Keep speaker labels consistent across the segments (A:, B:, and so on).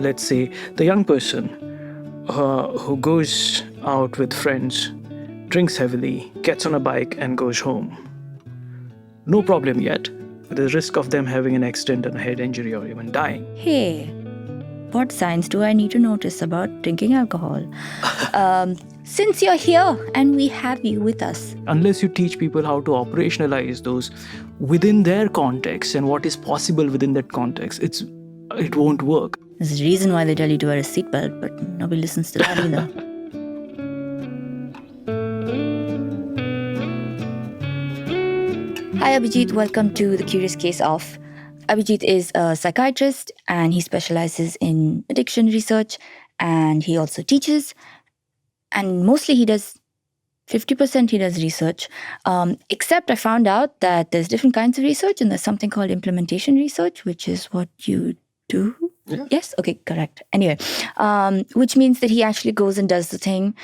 A: Let's say the young person who goes out with friends, drinks heavily, gets on a bike and goes home. No problem yet. The risk of them having an accident and a head injury or even dying.
B: Hey, what signs do I need to notice about drinking alcohol? Since you're here and we have you with us.
A: Unless you teach people how to operationalize those within their context and what is possible within that context, it won't work.
B: There's a reason why they tell you to wear a seatbelt, but nobody listens to that either. Hi Abhijit, welcome to The Curious Case of. Abhijit is a psychiatrist and he specializes in addiction research, and he also teaches, and mostly he does 50% he does research, except I found out that there's different kinds of research and there's something called implementation research, which is what you do.
A: Yeah.
B: Yes? Okay, correct. Anyway, which means that he actually goes and does the thing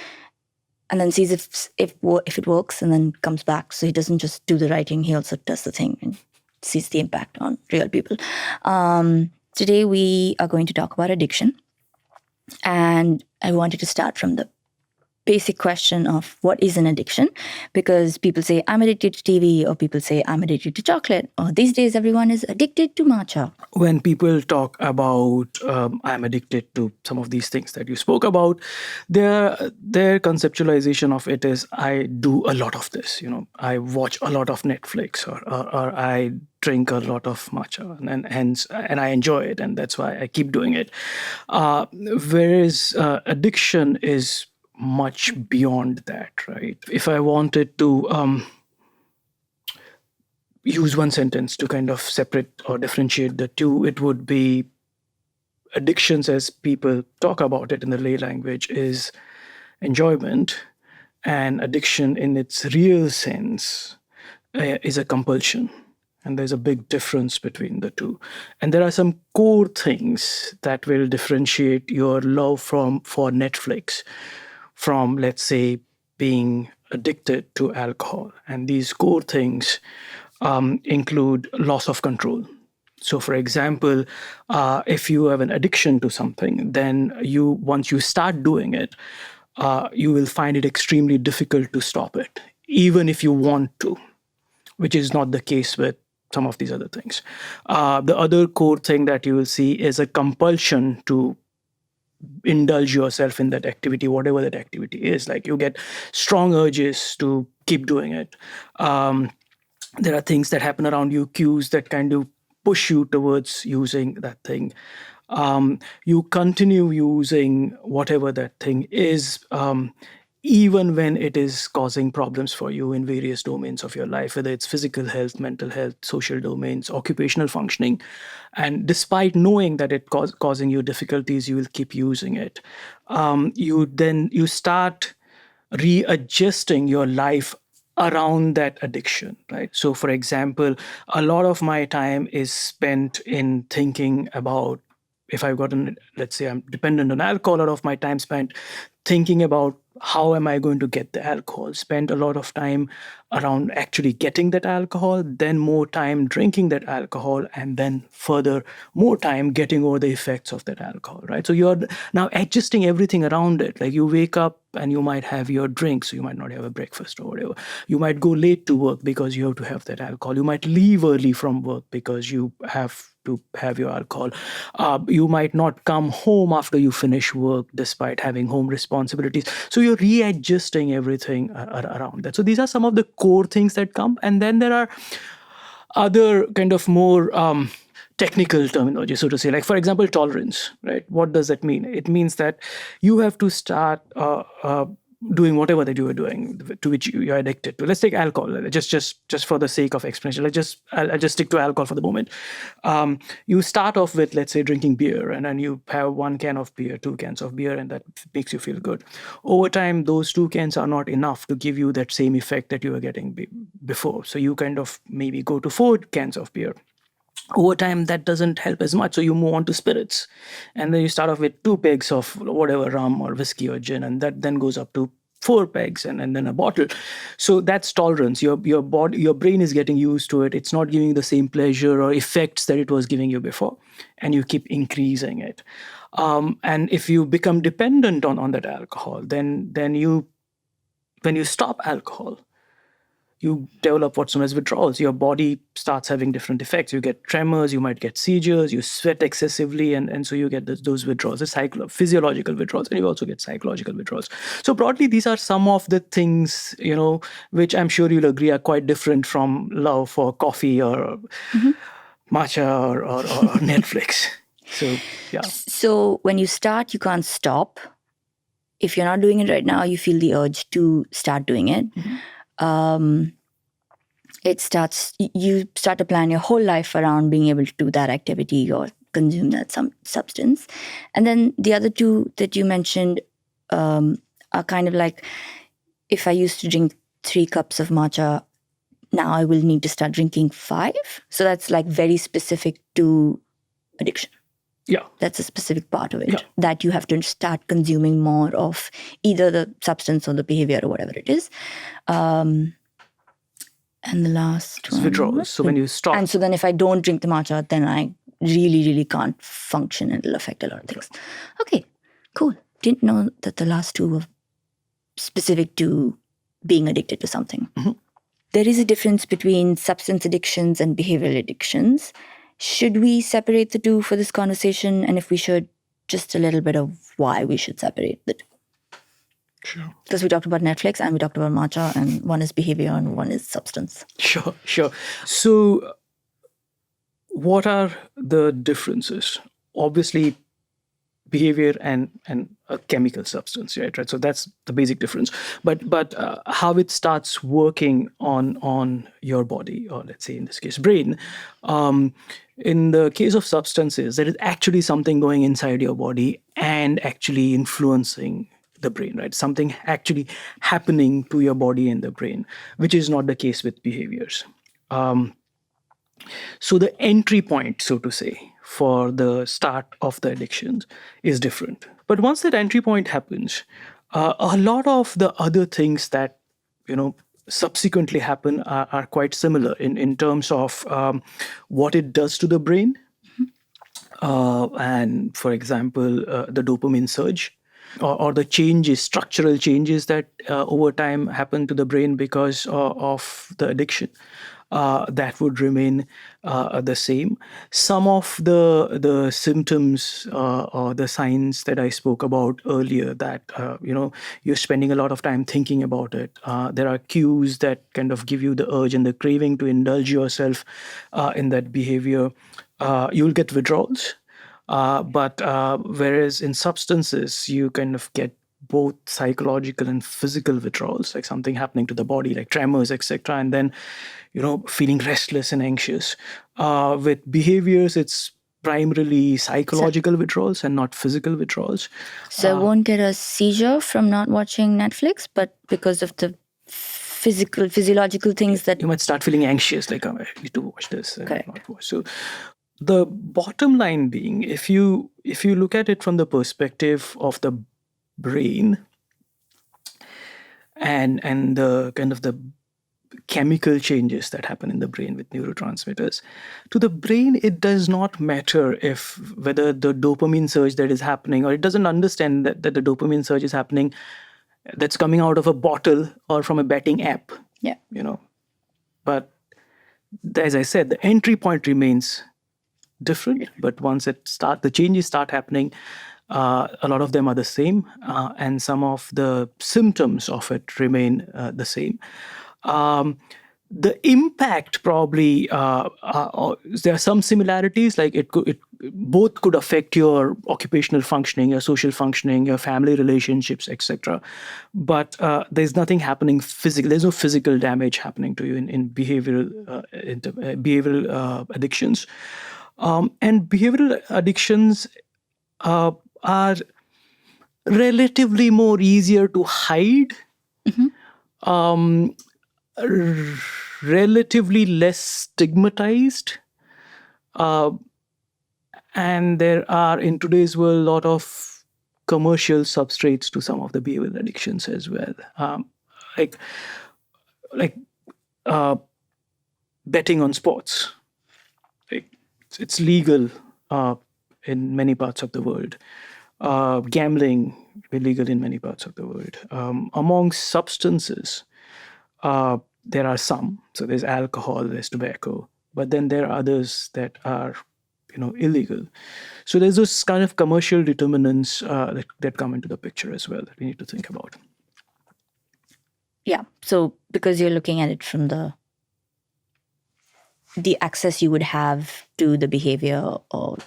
B: and then sees if it works and then comes back. So he doesn't just do the writing, he also does the thing and sees the impact on real people. Today we are going to talk about addiction. And I wanted to start from the basic question of what is an addiction, because people say I'm addicted to TV, or people say I'm addicted to chocolate, or these days everyone is addicted to matcha.
A: When people talk about I'm addicted to some of these things that you spoke about, their conceptualization of it is I do a lot of this. I watch a lot of Netflix, or I drink a lot of matcha, and I enjoy it, and that's why I keep doing it. Whereas addiction is much beyond that, right? If I wanted to use one sentence to kind of separate or differentiate the two, it would be addictions, as people talk about it in the lay language, is enjoyment, and addiction in its real sense is a compulsion. And there's a big difference between the two. And there are some core things that will differentiate your love for Netflix from, let's say, being addicted to alcohol. And these core things include loss of control. So, for example, if you have an addiction to something, then once you start doing it, you will find it extremely difficult to stop it, even if you want to, which is not the case with some of these other things. The other core thing that you will see is a compulsion to indulge yourself in that activity, whatever that activity is. Like, you get strong urges to keep doing it. There are things that happen around you, cues that kind of push you towards using that thing. You continue using whatever that thing is, even when it is causing problems for you in various domains of your life, whether it's physical health, mental health, social domains, occupational functioning. And despite knowing that it's causing you difficulties, you will keep using it. You start readjusting your life around that addiction, right? So, for example, a lot of my time is spent in thinking about, if I've gotten, let's say I'm dependent on alcohol, a lot of my time spent thinking about how am I going to get the alcohol, spend a lot of time around actually getting that alcohol, then more time drinking that alcohol, and then further more time getting over the effects of that alcohol, right? So you're now adjusting everything around it. Like, you wake up and you might have your drink, so you might not have a breakfast or whatever. You might go late to work because you have to have that alcohol. You might leave early from work because you have to have your alcohol. You might not come home after you finish work despite having home responsibilities. So you're readjusting everything around that. So these are some of the core things that come. And then there are other kind of more technical terminology, so to say. Like, for example, tolerance, right? What does that mean? It means that you have to start doing whatever that you are doing, to which you are addicted to. Let's take alcohol, just for the sake of explanation. I'll just stick to alcohol for the moment. You start off with, let's say, drinking beer, and then you have 1 can of beer, 2 cans of beer, and that makes you feel good. Over time, those 2 cans are not enough to give you that same effect that you were getting before. So you kind of maybe go to 4 cans of beer. Over time, that doesn't help as much. So you move on to spirits. And then you start off with 2 pegs of whatever, rum or whiskey or gin. And that then goes up to 4 pegs and then a bottle. So that's tolerance. Your body, your brain is getting used to it. It's not giving you the same pleasure or effects that it was giving you before, and you keep increasing it. And if you become dependent on that alcohol, then you, when you stop alcohol, you develop what's known as withdrawals. Your body starts having different effects. You get tremors, you might get seizures, you sweat excessively, and so you get those withdrawals, the physiological withdrawals, and you also get psychological withdrawals. So broadly, these are some of the things, which I'm sure you'll agree are quite different from love for coffee or matcha or Netflix. So, yeah.
B: So when you start, you can't stop. If you're not doing it right now, you feel the urge to start doing it. You start to plan your whole life around being able to do that activity or consume that substance. And then the other two that you mentioned are kind of like, if I used to drink 3 cups of matcha, now I will need to start drinking 5. So that's like very specific to addiction.
A: Yeah.
B: That's a specific part of it, that you have to start consuming more of either the substance or the behavior or whatever it is. And the last one,
A: withdrawals. So when you stop.
B: And so then if I don't drink the matcha, then I really, really can't function, and it'll affect a lot of things. Okay, cool. Didn't know that the last two were specific to being addicted to something. There is a difference between substance addictions and behavioral addictions. Should we separate the two for this conversation? And if we should, just a little bit of why we should separate the two.
A: Sure.
B: Because we talked about Netflix and we talked about matcha, and one is behavior and one is substance.
A: Sure. So what are the differences? Obviously, behavior and a chemical substance, right? So that's the basic difference. But how it starts working on your body, or let's say in this case, brain. In the case of substances, there is actually something going inside your body and actually influencing the brain, right? Something actually happening to your body and the brain, which is not the case with behaviors. So the entry point, so to say, for the start of the addictions is different. But once that entry point happens, a lot of the other things that, subsequently happen are quite similar in terms of what it does to the brain. And for example, the dopamine surge, or the changes, structural changes that over time happen to the brain because of the addiction. That would remain the same. Some of the symptoms or the signs that I spoke about earlier, that you're spending a lot of time thinking about it. There are cues that kind of give you the urge and the craving to indulge yourself in that behavior. You'll get withdrawals. But whereas in substances, you kind of get both psychological and physical withdrawals, like something happening to the body, like tremors, etc., and then feeling restless and anxious. With behaviors, it's primarily psychological withdrawals and not physical withdrawals.
B: So I won't get a seizure from not watching Netflix, but because of the physiological things that
A: you might start feeling anxious, like, I need to watch this and
B: Correct.
A: not watch. So the bottom line being, if you look at it from the perspective of the brain and the kind of the chemical changes that happen in the brain with neurotransmitters, to the brain, it does not matter whether the dopamine surge that is happening, or it doesn't understand that the dopamine surge is happening that's coming out of a bottle or from a betting app.
B: Yeah.
A: But as I said, the entry point remains different, but once the changes start happening, a lot of them are the same, and some of the symptoms of it remain the same. The impact probably there are some similarities, like both could affect your occupational functioning, your social functioning, your family relationships, etc. But there's nothing happening physically. There's no physical damage happening to you in behavioral addictions. And behavioral addictions are relatively more easier to hide, relatively less stigmatized, and there are in today's world a lot of commercial substrates to some of the behavioral addictions as well. Like like betting on sports. Like, it's legal in many parts of the world. Gambling illegal in many parts of the world. Among substances, there are some. So there's alcohol, there's tobacco, but then there are others that are, illegal. So there's those kind of commercial determinants that come into the picture as well that we need to think about.
B: Yeah. So because you're looking at it from the access you would have to the behavior, or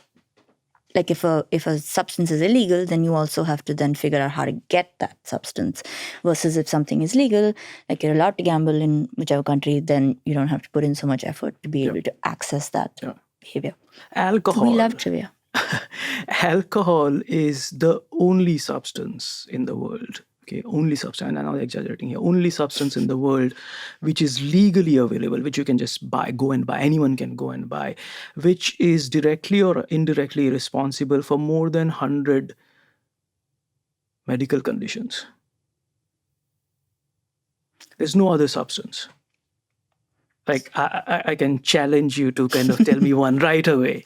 B: like if a substance is illegal, then you also have to then figure out how to get that substance. Versus if something is legal, like you're allowed to gamble in whichever country, then you don't have to put in so much effort to be able to access that behavior.
A: Alcohol.
B: We love trivia.
A: Alcohol is the only substance in the world. Okay, only substance, and I'm not exaggerating here, only substance in the world which is legally available, which you can just go and buy, anyone can go and buy, which is directly or indirectly responsible for more than 100 medical conditions. There's no other substance. Like, I can challenge you to kind of tell me one right away.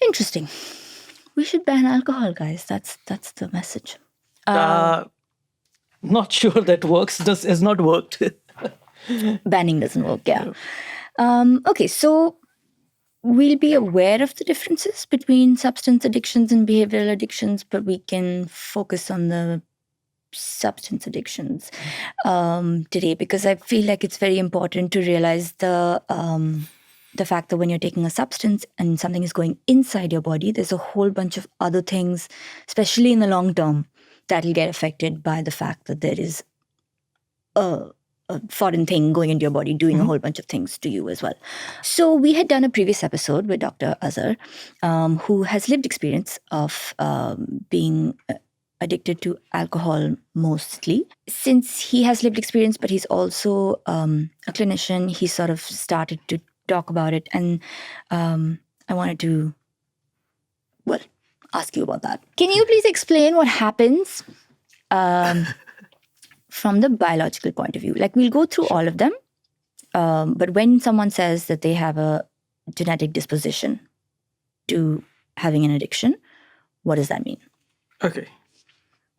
B: Interesting. We should ban alcohol, guys. That's the message.
A: Not sure that works. Has not worked.
B: Banning doesn't work, yeah. Okay, so we'll be aware of the differences between substance addictions and behavioral addictions, but we can focus on the substance addictions today, because I feel like it's very important to realize the fact that when you're taking a substance and something is going inside your body, there's a whole bunch of other things, especially in the long term, that'll get affected by the fact that there is a foreign thing going into your body doing a whole bunch of things to you as well. So we had done a previous episode with Dr. Azhar, who has lived experience of being addicted to alcohol mostly. Since he has lived experience, but he's also a clinician, he sort of started to talk about it. And I wanted to, ask you about that. Can you please explain what happens from the biological point of view? Like, we'll go through all of them, but when someone says that they have a genetic disposition to having an addiction, what does that mean?
A: Okay.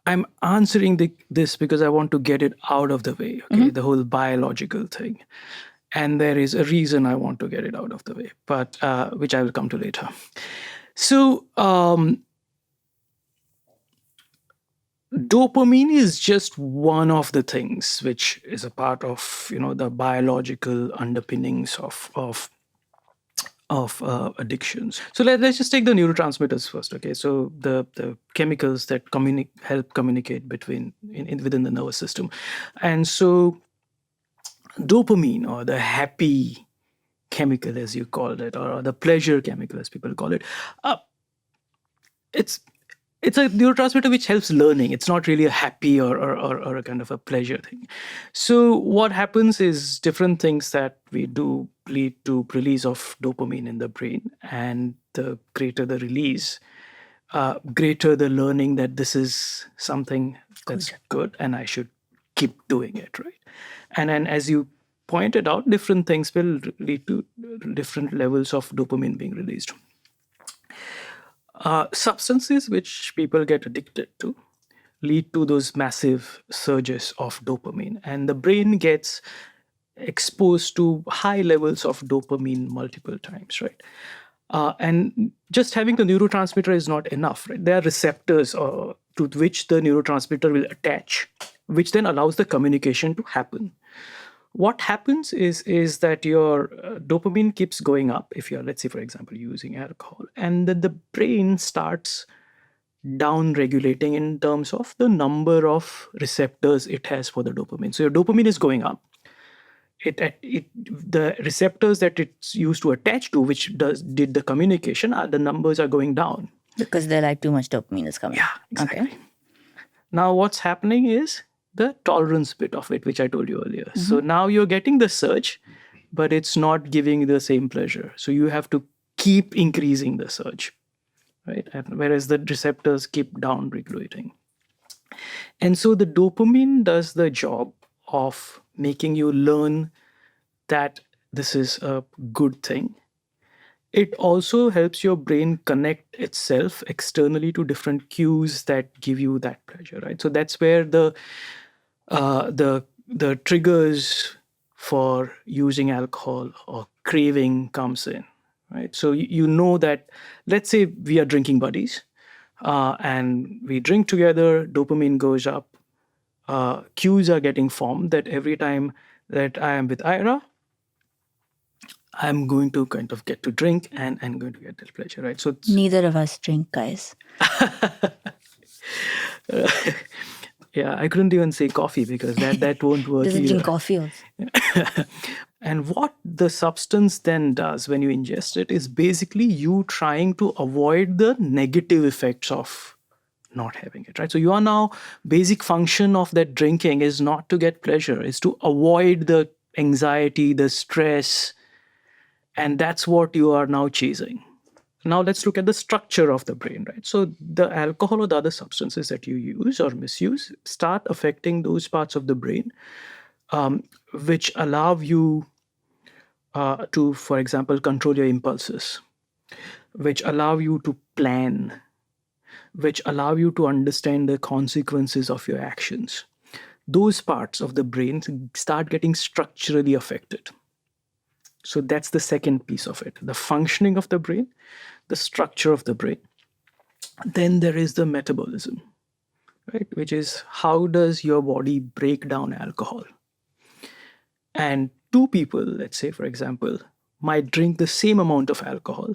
A: I'm answering this because I want to get it out of the way, okay? The whole biological thing. And there is a reason I want to get it out of the way, but which I will come to later. So dopamine is just one of the things which is a part of the biological underpinnings of addictions. So let's just take the neurotransmitters first. Okay, so the chemicals that help communicate within the nervous system, and so dopamine, or the happy chemical as you called it, or the pleasure chemical as people call it, it's a neurotransmitter which helps learning. It's not really a happy or a kind of a pleasure thing. So what happens is different things that we do lead to release of dopamine in the brain, and the greater the release, greater the learning that this is something that's good and I should keep doing it, right? And then, as you pointed out, different things will lead to different levels of dopamine being released. Substances which people get addicted to lead to those massive surges of dopamine, and the brain gets exposed to high levels of dopamine multiple times, right? And just having the neurotransmitter is not enough, right? There are receptors to which the neurotransmitter will attach, which then allows the communication to happen. What happens is that your dopamine keeps going up if you're, let's say, for example, using alcohol, and then the brain starts down regulating in terms of the number of receptors it has for the dopamine. So your dopamine is going up. The receptors that it's used to attach to, which did the communication, the numbers are going down.
B: Because they're like, too much dopamine is coming.
A: Yeah, exactly.
B: Okay.
A: Now what's happening is the tolerance bit of it, which I told you earlier. So now you're getting the surge, but it's not giving the same pleasure. So you have to keep increasing the surge. right? And whereas the receptors keep down regulating. And so the dopamine does the job of making you learn that this is a good thing. It also helps your brain connect itself externally to different cues that give you that pleasure, right? So that's where the triggers for using alcohol or craving comes in, right? So you know that, let's say we are drinking buddies, and we drink together, dopamine goes up, cues are getting formed that every time that I am with Ira, I'm going to kind of get to drink and going to get that pleasure, right? So
B: Neither of us drink, guys.
A: yeah, I couldn't even say coffee because that won't work
B: Doesn't
A: either.
B: drink coffee also.
A: And what the substance then does when you ingest it is basically you trying to avoid the negative effects of not having it, right? So you are now, basic function of that drinking is not to get pleasure, is to avoid the anxiety, the stress, and that's what you are now chasing. Now let's look at the structure of the brain, right? So the alcohol or the other substances that you use or misuse start affecting those parts of the brain, which allow you to, for example, control your impulses, which allow you to plan, which allow you to understand the consequences of your actions. Those parts of the brain start getting structurally affected. So that's the second piece of it, the functioning of the brain, the structure of the brain. Then there is the metabolism, right? Which is how does your body break down alcohol? And two people, let's say, for example, might drink the same amount of alcohol,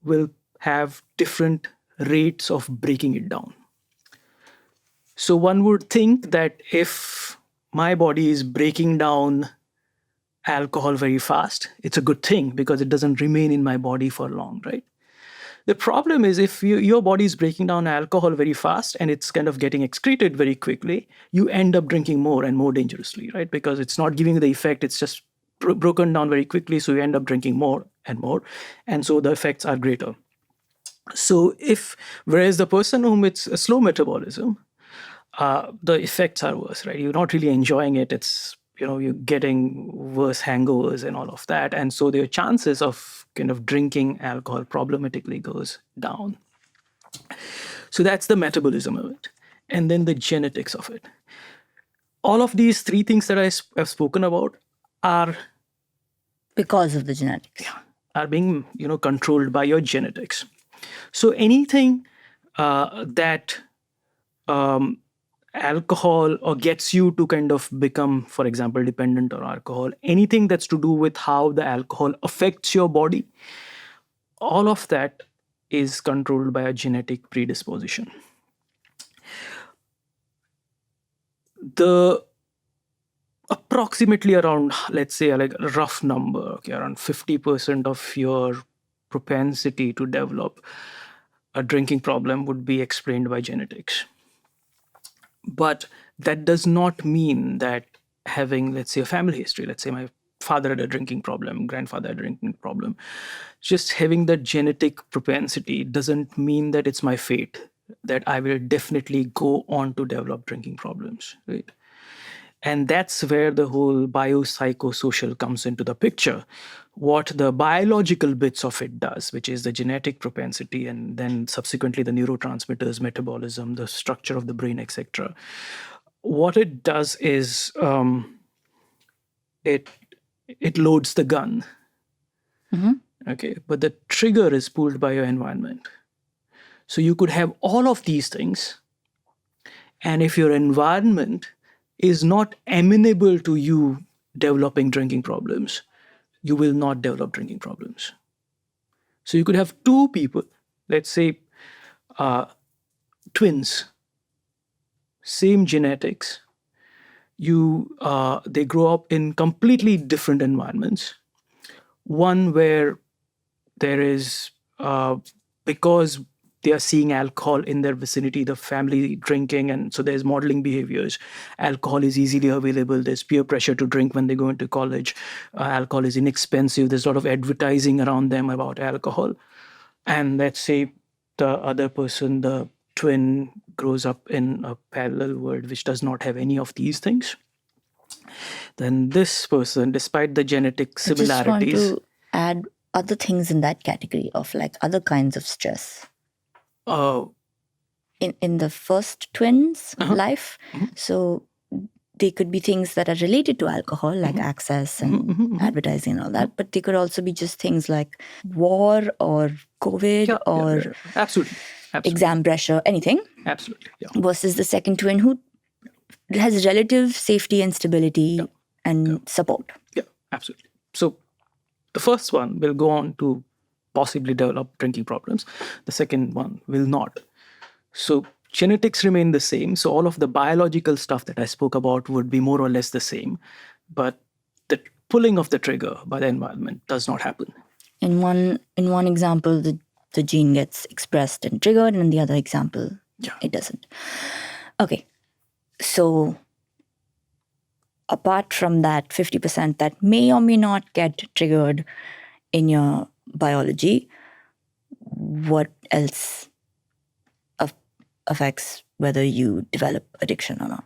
A: will have different rates of breaking it down. So one would think that if my body is breaking down alcohol very fast, it's a good thing because it doesn't remain in my body for long, right? The problem is if your body is breaking down alcohol very fast and it's kind of getting excreted very quickly, you end up drinking more and more dangerously, right? Because it's not giving you the effect, it's just broken down very quickly. So you end up drinking more and more. And so the effects are greater. So whereas the person whom it's a slow metabolism, the effects are worse, right? You're not really enjoying it. It's, you're getting worse hangovers and all of that. And so their chances of kind of drinking alcohol problematically goes down. So that's the metabolism of it. And then the genetics of it. All of these three things that I have spoken about are
B: because of the genetics.
A: Are being, controlled by your genetics. So anything that alcohol or gets you to kind of become, for example, dependent on alcohol, anything that's to do with how the alcohol affects your body, all of that is controlled by a genetic predisposition. The approximately around, let's say, like a rough number, okay, around 50% of your propensity to develop a drinking problem would be explained by genetics. But that does not mean that having, let's say, a family history, let's say my father had a drinking problem, grandfather had a drinking problem, just having that genetic propensity doesn't mean that it's my fate, that I will definitely go on to develop drinking problems, right? And that's where the whole biopsychosocial comes into the picture. What the biological bits of it does, which is the genetic propensity and then subsequently the neurotransmitters, metabolism, the structure of the brain, etc. What it does is it loads the gun.
B: Mm-hmm.
A: Okay, but the trigger is pulled by your environment. So you could have all of these things, and if your environment is not amenable to you developing drinking problems, you will not develop drinking problems. So you could have two people, let's say twins, same genetics, they grow up in completely different environments. One where there is, because they are seeing alcohol in their vicinity, the family drinking, and so there's modeling behaviors. Alcohol is easily available. There's peer pressure to drink when they go into college. Alcohol is inexpensive. There's a lot of advertising around them about alcohol. And let's say the other person, the twin, grows up in a parallel world which does not have any of these things, then this person, despite the genetic
B: I just want
A: similarities,
B: to add other things in that category of like other kinds of stress.
A: uh,
B: In the first twins' life, so they could be things that are related to alcohol, like access and advertising and all that, but they could also be just things like war or COVID or
A: absolutely.
B: exam pressure, anything.
A: Absolutely. Yeah.
B: Versus the second twin who has relative safety and stability and support.
A: Yeah, absolutely. So the first one will go on to possibly develop drinking problems. The second one will not. So genetics remain the same. So all of the biological stuff that I spoke about would be more or less the same. But the pulling of the trigger by the environment does not happen.
B: In one example, the gene gets expressed and triggered, and in the other example, it doesn't. Okay. So apart from that 50% that may or may not get triggered in your biology, what else affects whether you develop addiction or not?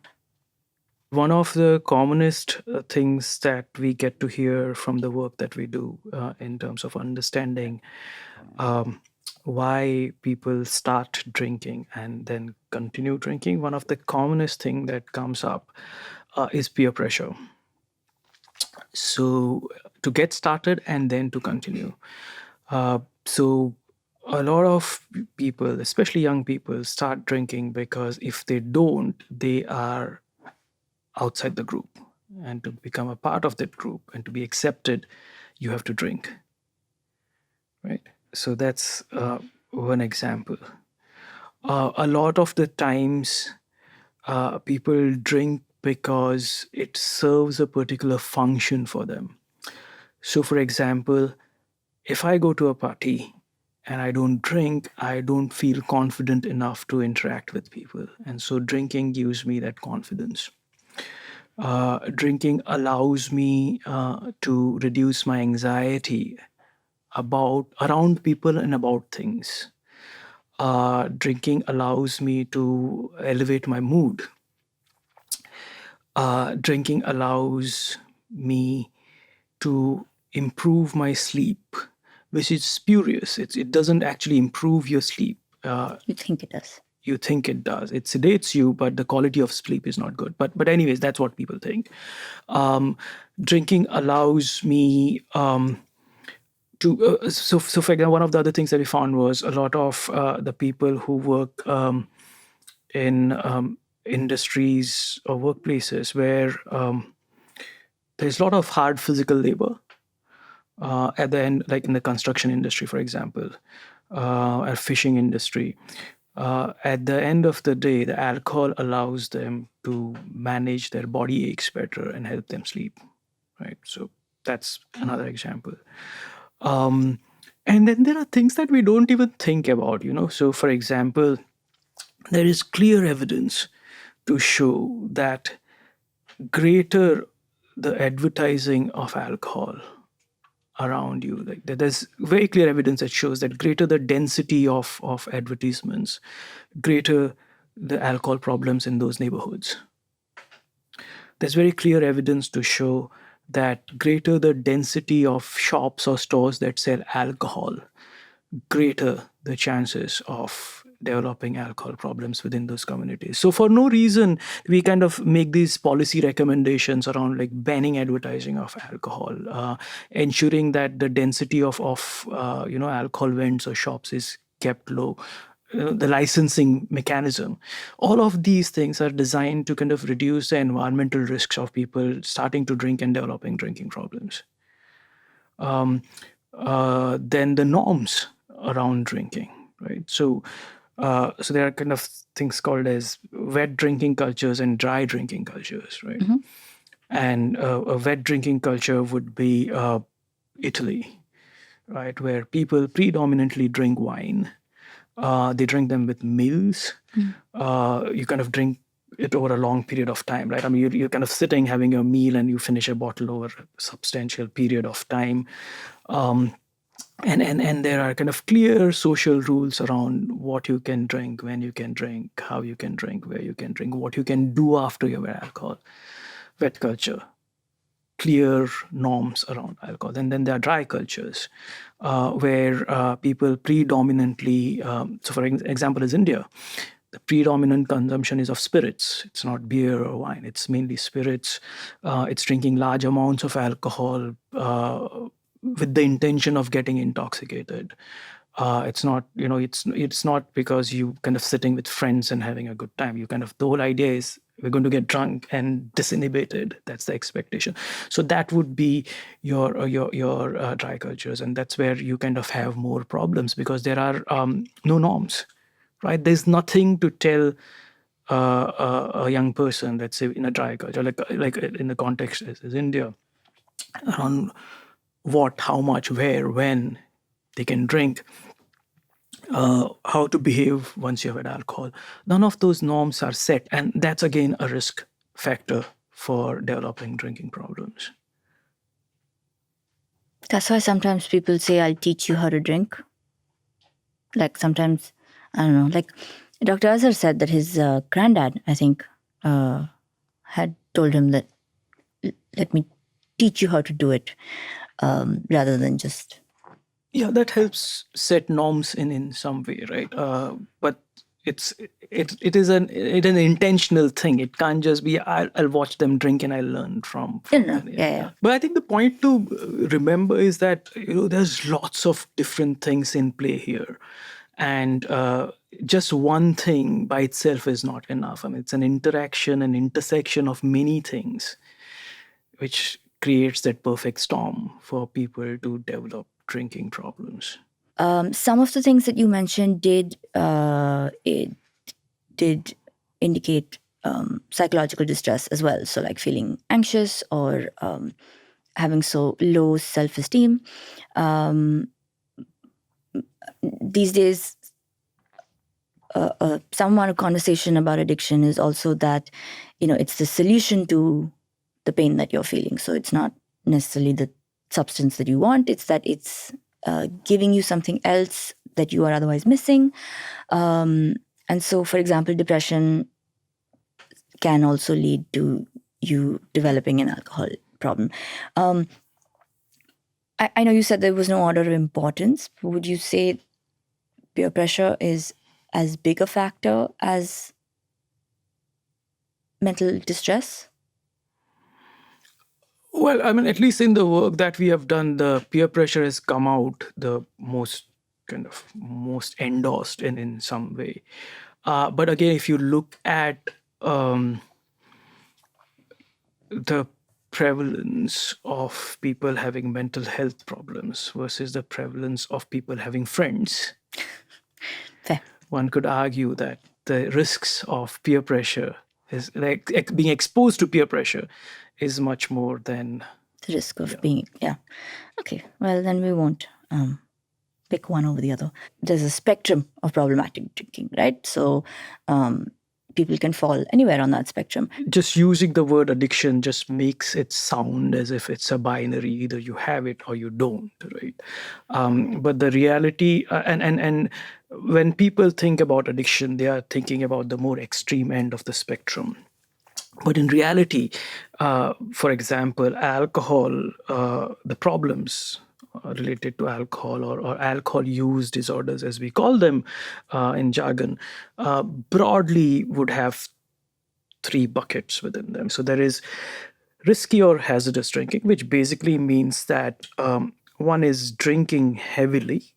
A: One of the commonest things that we get to hear from the work that we do in terms of understanding why people start drinking and then continue drinking, one of the commonest thing that comes up is peer pressure. So to get started and then to continue. So a lot of people, especially young people, start drinking because if they don't, they are outside the group. And to become a part of that group and to be accepted, you have to drink. Right? So that's one example. A lot of the times, people drink because it serves a particular function for them. So, for example, if I go to a party and I don't drink, I don't feel confident enough to interact with people. And so, drinking gives me that confidence. Drinking allows me to reduce my anxiety around people and about things. Drinking allows me to elevate my mood. Drinking allows me to improve my sleep, which is spurious. It doesn't actually improve your sleep.
B: You think it does.
A: You think it does. It sedates you, but the quality of sleep is not good. But anyways, that's what people think. Drinking allows me to. So for example, one of the other things that we found was a lot of the people who work in industries or workplaces where there's a lot of hard physical labor at the end, like in the construction industry, for example, or fishing industry. At the end of the day, the alcohol allows them to manage their body aches better and help them sleep. Right. So that's another example. And then there are things that we don't even think about, So, for example, there is clear evidence to show that greater the advertising of alcohol around you, like there's very clear evidence that shows that greater the density of advertisements, greater the alcohol problems in those neighborhoods. There's very clear evidence to show that greater the density of shops or stores that sell alcohol, greater the chances of developing alcohol problems within those communities. So for no reason, we kind of make these policy recommendations around like banning advertising of alcohol, ensuring that the density of alcohol vends or shops is kept low. The licensing mechanism, all of these things are designed to kind of reduce the environmental risks of people starting to drink and developing drinking problems. Then the norms around drinking, right? So there are kind of things called as wet drinking cultures and dry drinking cultures, right? Mm-hmm. And a wet drinking culture would be Italy, right, where people predominantly drink wine. They drink them with meals. You kind of drink it over a long period of time, right? I mean, you're kind of sitting having your meal and you finish a bottle over a substantial period of time. And there are kind of clear social rules around what you can drink, when you can drink, how you can drink, where you can drink, what you can do after you have alcohol. Wet culture, clear norms around alcohol. And then there are dry cultures, where people predominantly, so for example, is India. The predominant consumption is of spirits. It's not beer or wine. It's mainly spirits. It's drinking large amounts of alcohol with the intention of getting intoxicated. It's not, it's not because you kind of sitting with friends and having a good time. You kind of, the whole idea is we're going to get drunk and disinhibited. That's the expectation. So that would be your dry cultures, and that's where you kind of have more problems because there are no norms, right? There's nothing to tell a young person, let's say in a dry culture, like in the context is India, around what, how much, where, when they can drink, how to behave once you have had alcohol. None of those norms are set, and that's again a risk factor for developing drinking problems.
B: That's why sometimes people say, I'll teach you how to drink. Like sometimes, I don't know, like Dr. Azhar said that his granddad, I think, had told him that, let me teach you how to do it, rather than just.
A: Yeah, that helps set norms in some way, right? But it is an intentional thing. It can't just be I'll watch them drink and I learn from them.
B: Yeah.
A: But I think the point to remember is that there's lots of different things in play here, and just one thing by itself is not enough. I mean, it's an interaction, an intersection of many things, which creates that perfect storm for people to develop drinking problems.
B: Some of the things that you mentioned did indicate psychological distress as well. So like feeling anxious or having so low self-esteem. These days, some amount of conversation about addiction is also that, it's the solution to the pain that you're feeling. So it's not necessarily the substance that you want. It's that it's giving you something else that you are otherwise missing. And so, for example, depression can also lead to you developing an alcohol problem. I know you said there was no order of importance. Would you say peer pressure is as big a factor as mental distress?
A: Well, I mean, at least in the work that we have done, the peer pressure has come out the most endorsed in some way. But again, if you look at the prevalence of people having mental health problems versus the prevalence of people having friends,
B: Fair.
A: one could argue that the risks of peer pressure is like being exposed to peer pressure is much more than
B: the risk of being, Okay, well, then we won't pick one over the other. There's a spectrum of problematic drinking, right? So people can fall anywhere on that spectrum.
A: Just using the word addiction just makes it sound as if it's a binary, either you have it or you don't, right? But the reality, and when people think about addiction, they are thinking about the more extreme end of the spectrum. But in reality, for example, alcohol, the problems related to alcohol or alcohol use disorders, as we call them in jargon, broadly would have three buckets within them. So there is risky or hazardous drinking, which basically means that one is drinking heavily.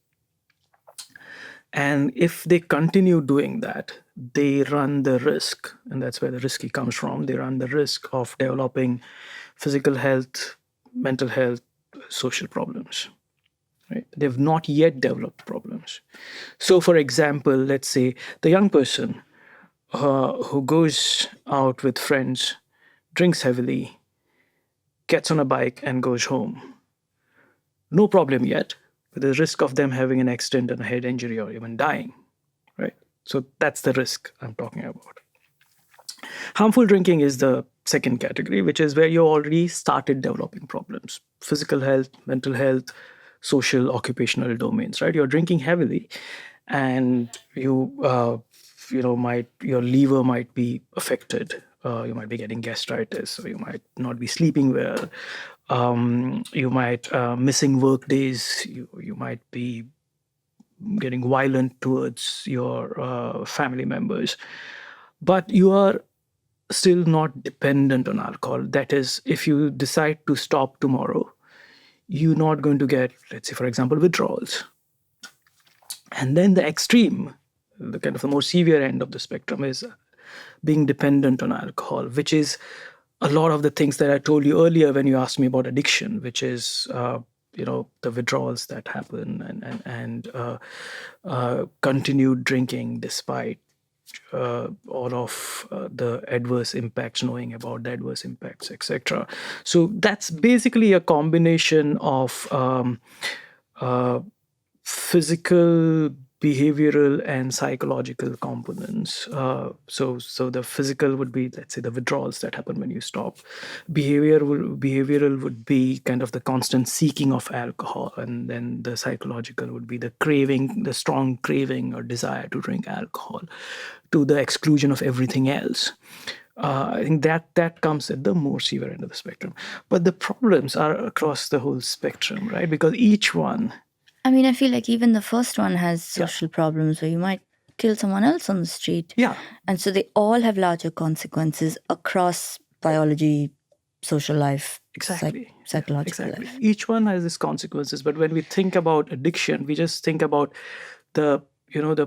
A: And if they continue doing that, they run the risk, and that's where the risky comes from. They run the risk of developing physical health, mental health, social problems. Right? They've not yet developed problems. So, for example, let's say the young person who goes out with friends, drinks heavily, gets on a bike, and goes home. No problem yet, with the risk of them having an accident and a head injury or even dying, right? So that's the risk I'm talking about. Harmful drinking is the second category, which is where you already started developing problems: physical health, mental health, social occupational domains, right? You're drinking heavily, and your liver might be affected. You might be getting gastritis, or you might not be sleeping well. You might missing work days. You might be getting violent towards your family members, but you are still not dependent on alcohol. That is, if you decide to stop tomorrow, you're not going to get, let's say, for example, withdrawals. And then the extreme, the kind of the more severe end of the spectrum, is being dependent on alcohol, which is a lot of the things that I told you earlier when you asked me about addiction, which is the withdrawals that happen, and continued drinking despite all of the adverse impacts, knowing about the adverse impacts, etc. So that's basically a combination of physical, behavioral, and psychological components. So the physical would be, let's say, the withdrawals that happen when you stop. Behavioral would be kind of the constant seeking of alcohol, and then the psychological would be the craving, the strong craving or desire to drink alcohol, to the exclusion of everything else. I think that comes at the more severe end of the spectrum. But the problems are across the whole spectrum, right? Because each one.
B: I mean, I feel like even the first one has social problems where you might kill someone else on the street.
A: Yeah.
B: And so they all have larger consequences across biology, social life,
A: Exactly.
B: psychological life.
A: Each one has its consequences. But when we think about addiction, we just think about the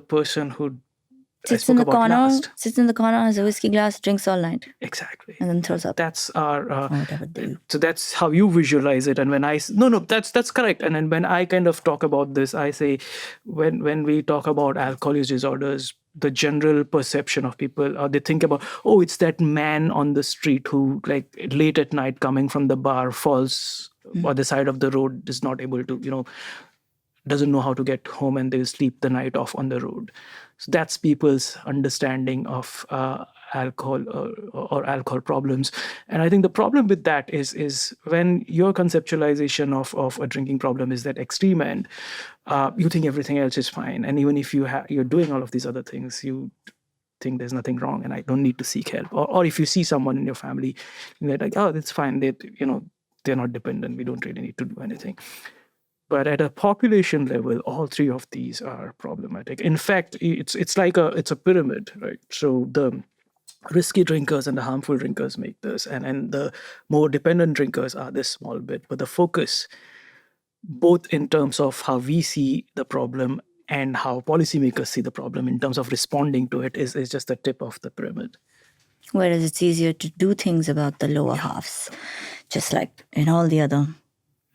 A: person who
B: sits in the corner, has a whiskey glass, drinks all night.
A: Exactly.
B: And then throws up.
A: That's our.
B: Whatever they do.
A: So that's how you visualize it. And when that's correct. And then when I kind of talk about this, I say when we talk about alcohol use disorders, the general perception of people, they think about, oh, it's that man on the street who, like, late at night coming from the bar, falls on the side of the road, is not able to, doesn't know how to get home, and they'll sleep the night off on the road. So that's people's understanding of alcohol or alcohol problems. And I think the problem with that is when your conceptualization of a drinking problem is that extreme end, you think everything else is fine. And even if you're doing all of these other things, you think there's nothing wrong and I don't need to seek help. Or if you see someone in your family, they're like, oh, that's fine. They're not dependent. We don't really need to do anything. But at a population level, all three of these are problematic. In fact, it's like it's a pyramid, right? So the risky drinkers and the harmful drinkers make this, and the more dependent drinkers are this small bit. But the focus, both in terms of how we see the problem and how policymakers see the problem in terms of responding to it, is just the tip of the pyramid.
B: Whereas it's easier to do things about the lower halves, just like in all the other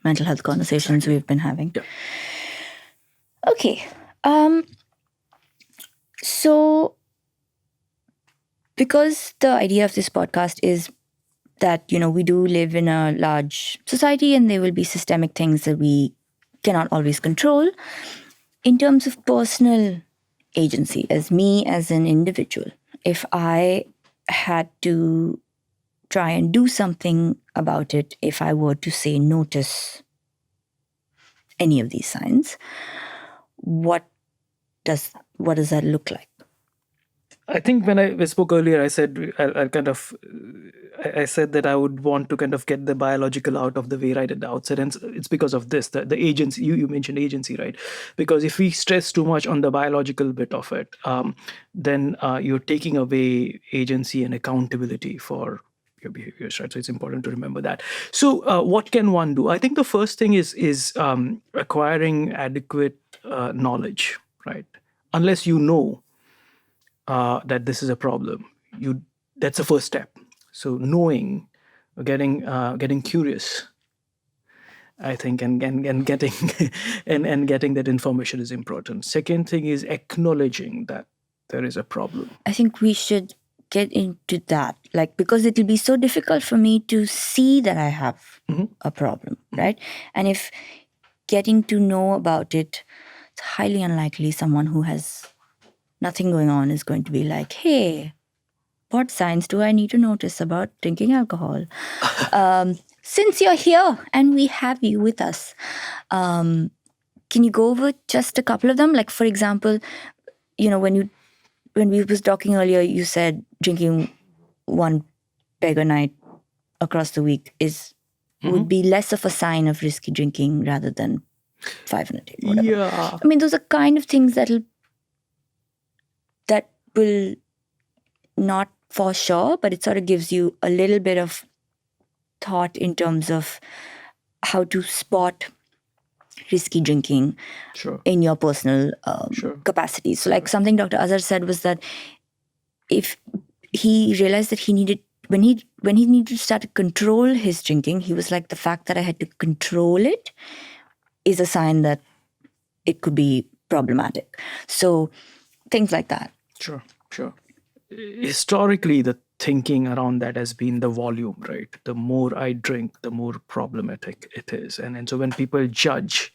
B: mental health conversations we've been having.
A: Yeah.
B: Okay. So, because the idea of this podcast is that, we do live in a large society and there will be systemic things that we cannot always control. In terms of personal agency, as me as an individual, if I had to try and do something about it, if I were to say notice any of these signs, what does that look like?
A: I think when I spoke earlier, I said I said that I would want to kind of get the biological out of the way right at the outset, and it's because of this, the agency. You mentioned agency, right? Because if we stress too much on the biological bit of it, then you're taking away agency and accountability for your behaviors, right? So it's important to remember that. So what can one do? I think the first thing is acquiring adequate knowledge, right? Unless you know that this is a problem, that's the first step. So knowing, getting curious, I think, and getting and getting that information is important. Second thing is acknowledging that there is a problem.
B: I think we should get into that, because it will be so difficult for me to see that I have a problem, right? And if getting to know about it, it's highly unlikely someone who has nothing going on is going to be like, hey, what signs do I need to notice about drinking alcohol? since you're here and we have you with us, can you go over just a couple of them? Like, for example, when we was talking earlier, you said drinking one peg a night across the week would be less of a sign of risky drinking rather than 5 in a day. Whatever.
A: Yeah.
B: I mean, those are kind of things that will not for sure, but it sort of gives you a little bit of thought in terms of how to spot risky drinking in your personal capacity. So like something Dr. Azhar said was that if he realized that he needed, when he needed to start to control his drinking, he was like, the fact that I had to control it is a sign that it could be problematic. So things like that.
A: Sure. Historically, the thinking around that has been the volume, right? The more I drink, the more problematic it is. And so when people judge,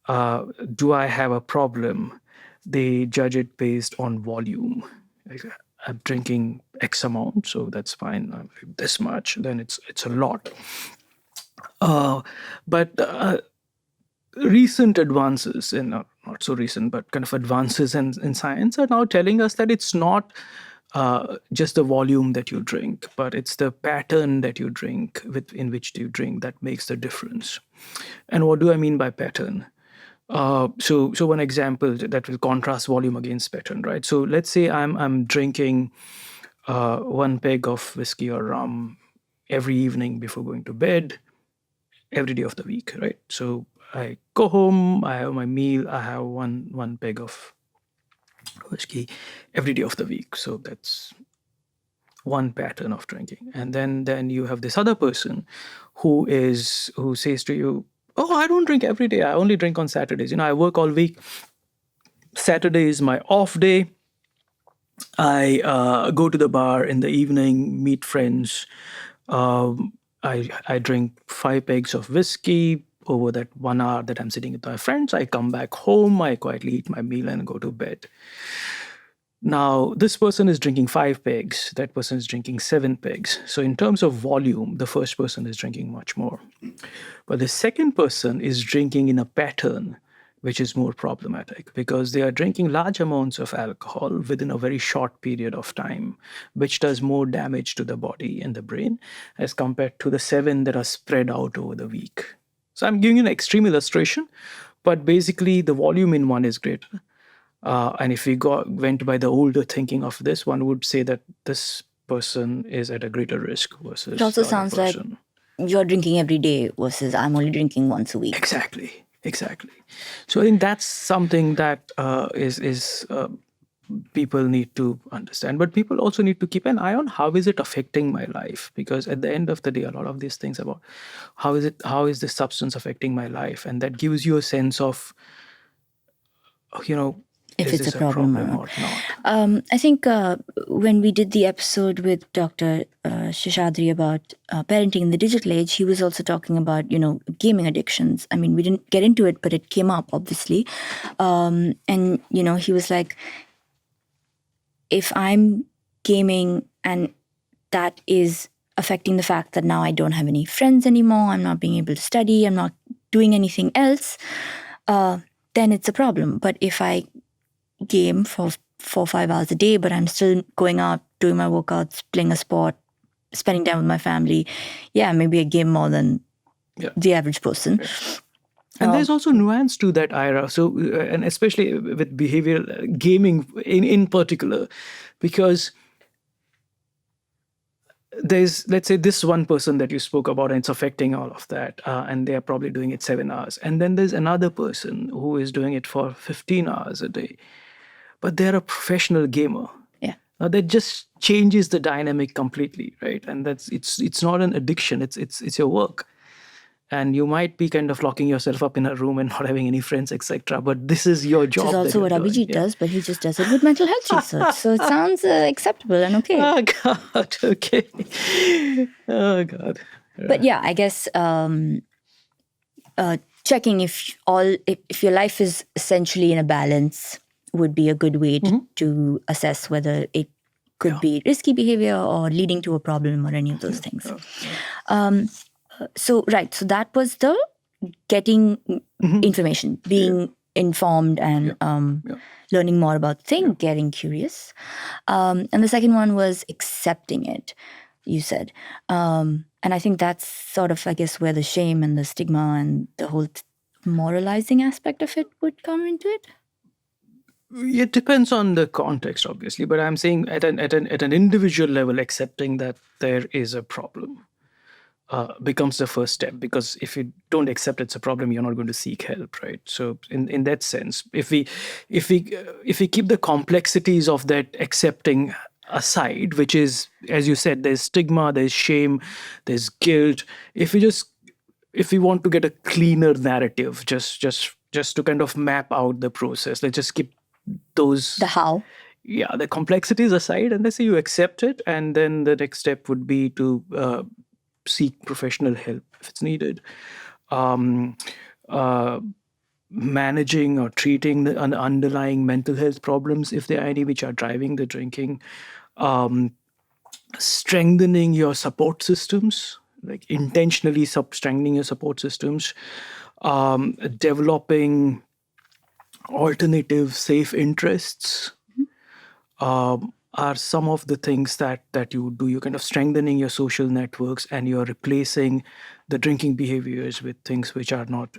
A: do I have a problem? They judge it based on volume. Like, I'm drinking X amount, so that's fine. This much, then it's a lot. But recent advances, and not so recent, but kind of advances in science are now telling us that it's not just the volume that you drink, but it's the pattern that you drink, in which you drink, that makes the difference. And what do I mean by pattern? So one example that will contrast volume against pattern, right? So let's say I'm drinking one peg of whiskey or rum every evening before going to bed, every day of the week, right? So I go home, I have my meal, I have one peg of whiskey every day of the week. So that's one pattern of drinking. And then you have this other person who says to you, oh, I don't drink every day. I only drink on Saturdays. I work all week. Saturday is my off day. I go to the bar in the evening, meet friends. I drink 5 pegs of whiskey over that 1 hour that I'm sitting with my friends. I come back home, I quietly eat my meal and go to bed. Now, this person is drinking 5 pegs, that person is drinking 7 pegs. So in terms of volume, the first person is drinking much more. But the second person is drinking in a pattern which is more problematic, because they are drinking large amounts of alcohol within a very short period of time, which does more damage to the body and the brain as compared to the 7 that are spread out over the week. So I'm giving you an extreme illustration, but basically the volume in one is greater. And if we went by the older thinking of this, one would say that this person is at a greater risk versus
B: it also
A: the other
B: sounds like you're drinking every day versus I'm only drinking once a week.
A: Exactly. So I think that's something that is people need to understand. But people also need to keep an eye on how is it affecting my life, because at the end of the day, a lot of these things about how is this substance affecting my life, and that gives you a sense of
B: if
A: is
B: it's
A: this
B: a problem or
A: not.
B: I think when we did the episode with Dr. Shishadri about parenting in the digital age, he was also talking about, gaming addictions. I mean, we didn't get into it, but it came up, obviously. And, he was like, if I'm gaming and that is affecting the fact that now I don't have any friends anymore, I'm not being able to study, I'm not doing anything else, then it's a problem. But if I game for 4 or 5 hours a day, but I'm still going out, doing my workouts, playing a sport, spending time with my family, maybe I game more than the average person.
A: And there's also nuance to that, Ira. So, and especially with behavioral gaming in particular, because there's, let's say, this one person that you spoke about, and it's affecting all of that, and they're probably doing it 7 hours. And then there's another person who is doing it for 15 hours a day, but they're a professional gamer. Now that just changes the dynamic completely, right? And it's not an addiction; it's your work. And you might be kind of locking yourself up in a room and not having any friends, etc. But this is your job.
B: Which is also what Abhijit does, but he just does it with mental health research. So it sounds acceptable and okay.
A: Oh, God. Okay. Oh, God.
B: But I guess checking if your life is essentially in a balance would be a good way to assess whether it could be risky behavior or leading to a problem or any of those things. So that was the getting information, being informed and learning more about the thing, getting curious. And the second one was accepting it, you said. And I think that's sort of, I guess, where the shame and the stigma and the whole moralizing aspect of it would come into it.
A: It depends on the context, obviously, but I'm saying at an individual level, accepting that there is a problem becomes the first step. Because if you don't accept it's a problem, you're not going to seek help, right? So, in that sense, if we keep the complexities of that accepting aside, which is, as you said, there's stigma, there's shame, there's guilt. If we want to get a cleaner narrative, just to kind of map out the process, let's just keep those
B: The how.
A: the complexities aside, and let's say you accept it, and then the next step would be to seek professional help if it's needed. Managing or treating the underlying mental health problems, if there are any, which are driving the drinking. Strengthening your support systems, like intentionally strengthening your support systems. Developing alternative safe interests are some of the things that you do. You're kind of strengthening your social networks, and you're replacing the drinking behaviors with things which are not,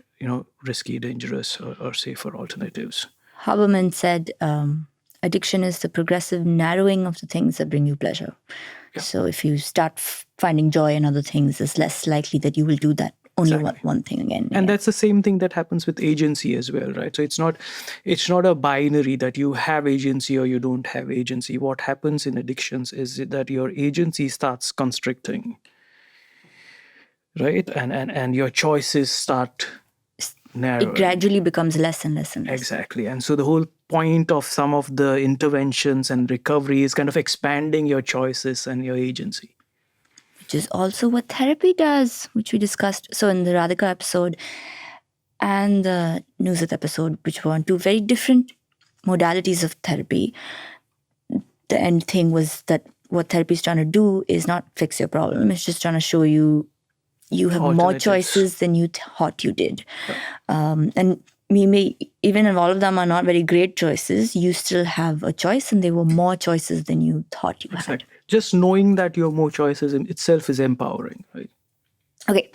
A: risky, dangerous, or safer alternatives.
B: Habermas said, addiction is the progressive narrowing of the things that bring you pleasure. Yeah. So if you start finding joy in other things, it's less likely that you will do that only one thing again.
A: And that's the same thing that happens with agency as well, right? So it's not a binary that you have agency or you don't have agency. What happens in addictions is that your agency starts constricting, right? And your choices start narrowing.
B: It gradually becomes less and less and less.
A: Exactly. And so the whole point of some of the interventions and recovery is kind of expanding your choices and your agency.
B: Which is also what therapy does, which we discussed. So in the Radhika episode and the Nuzat episode, which were on two very different modalities of therapy, the end thing was that what therapy is trying to do is not fix your problem. It's just trying to show you have more choices than you thought you did. Yeah. And even if all of them are not very great choices, you still have a choice, and there were more choices than you thought you had.
A: Just knowing that you have more choices in itself is empowering, right?
B: Okay.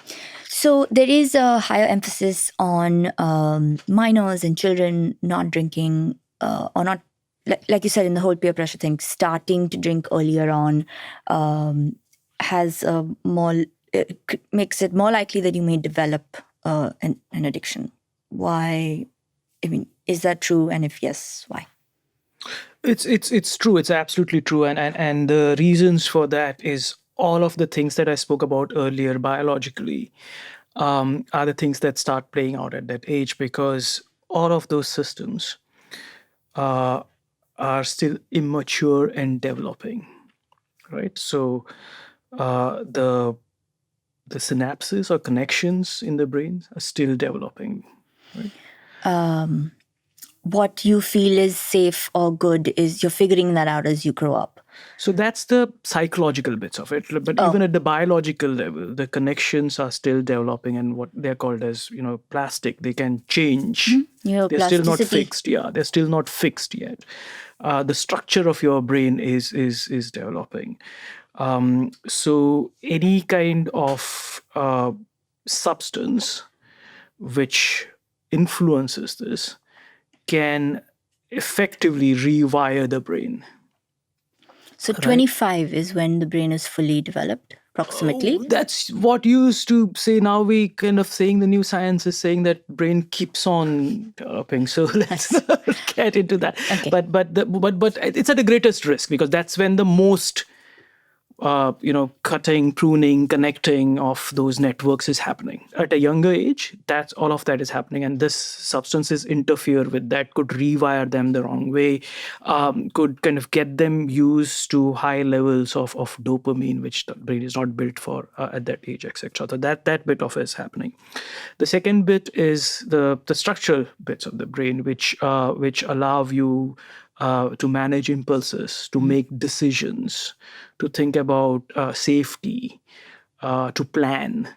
B: So there is a higher emphasis on minors and children not drinking or not, like you said, in the whole peer pressure thing, starting to drink earlier on has a more... makes it more likely that you may develop an addiction. Why? I mean, is that true? And if yes, why?
A: It's true. It's absolutely true. And the reasons for that is all of the things that I spoke about earlier biologically are the things that start playing out at that age, because all of those systems are still immature and developing, right? So the synapses or connections in the brain are still developing, right?
B: What you feel is safe or good is you're figuring that out as you grow up.
A: So that's the psychological bits of it. But even at the biological level, the connections are still developing, and what they're called as, plastic. They can change. Mm-hmm. They're still not fixed. Yeah, they're still not fixed yet. The structure of your brain is developing. So any kind of substance which influences this can effectively rewire the brain.
B: So 25 is when the brain is fully developed, approximately?
A: That's what you used to say. Now we kind of saying the new science is saying that brain keeps on developing. So let's get into that. Okay. But it's at the greatest risk, because that's when the most cutting, pruning, connecting of those networks is happening. At a younger age, all of that is happening, and this substances interfere with that, could rewire them the wrong way, could kind of get them used to high levels of dopamine, which the brain is not built for at that age, etc. So that bit of it is happening. The second bit is the structural bits of the brain, which allow you to manage impulses, to make decisions, to think about safety, to plan.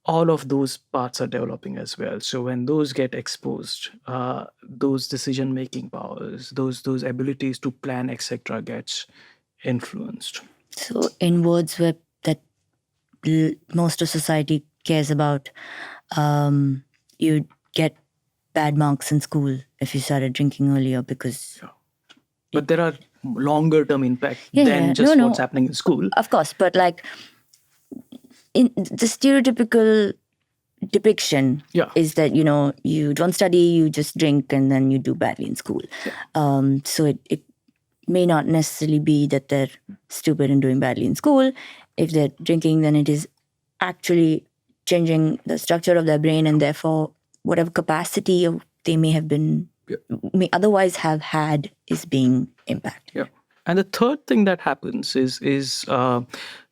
A: all of those parts are developing as well. So when those get exposed, those decision-making powers, those abilities to plan, etc., gets influenced.
B: So in words where that most of society cares about, you get bad marks in school if you started drinking earlier because...
A: But there are longer term impact
B: Yeah,
A: than just
B: no.
A: what's happening in school.
B: Of course, but like in the stereotypical depiction is that, you don't study, you just drink, and then you do badly in school. So it may not necessarily be that they're stupid and doing badly in school. If they're drinking, then it is actually changing the structure of their brain, and therefore whatever capacity they may have been, may otherwise have had, is being impacted.
A: Yeah. And the third thing that happens is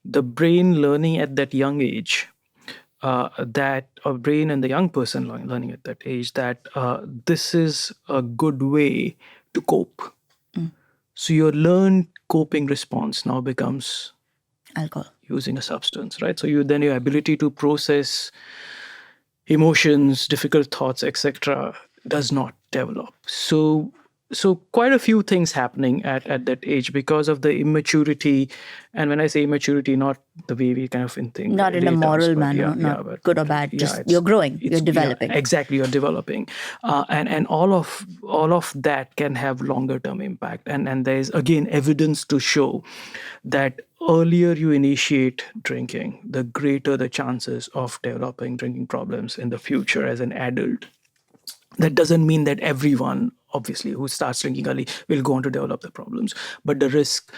A: the brain learning at that young age, that a brain and the young person learning at that age, that this is a good way to cope. So your learned coping response now becomes
B: alcohol,
A: using a substance, right? So your ability to process emotions, difficult thoughts, etc., does not develop. So quite a few things happening at that age because of the immaturity. And when I say immaturity, not the way we kind of think,
B: not in a moral manner, not good or bad, just you're growing, you're developing.
A: Yeah, exactly, you're developing, and all of that can have longer term impact. And there's again evidence to show that earlier you initiate drinking, the greater the chances of developing drinking problems in the future as an adult. That doesn't mean that everyone, obviously, who starts drinking early will go on to develop the problems, but the risk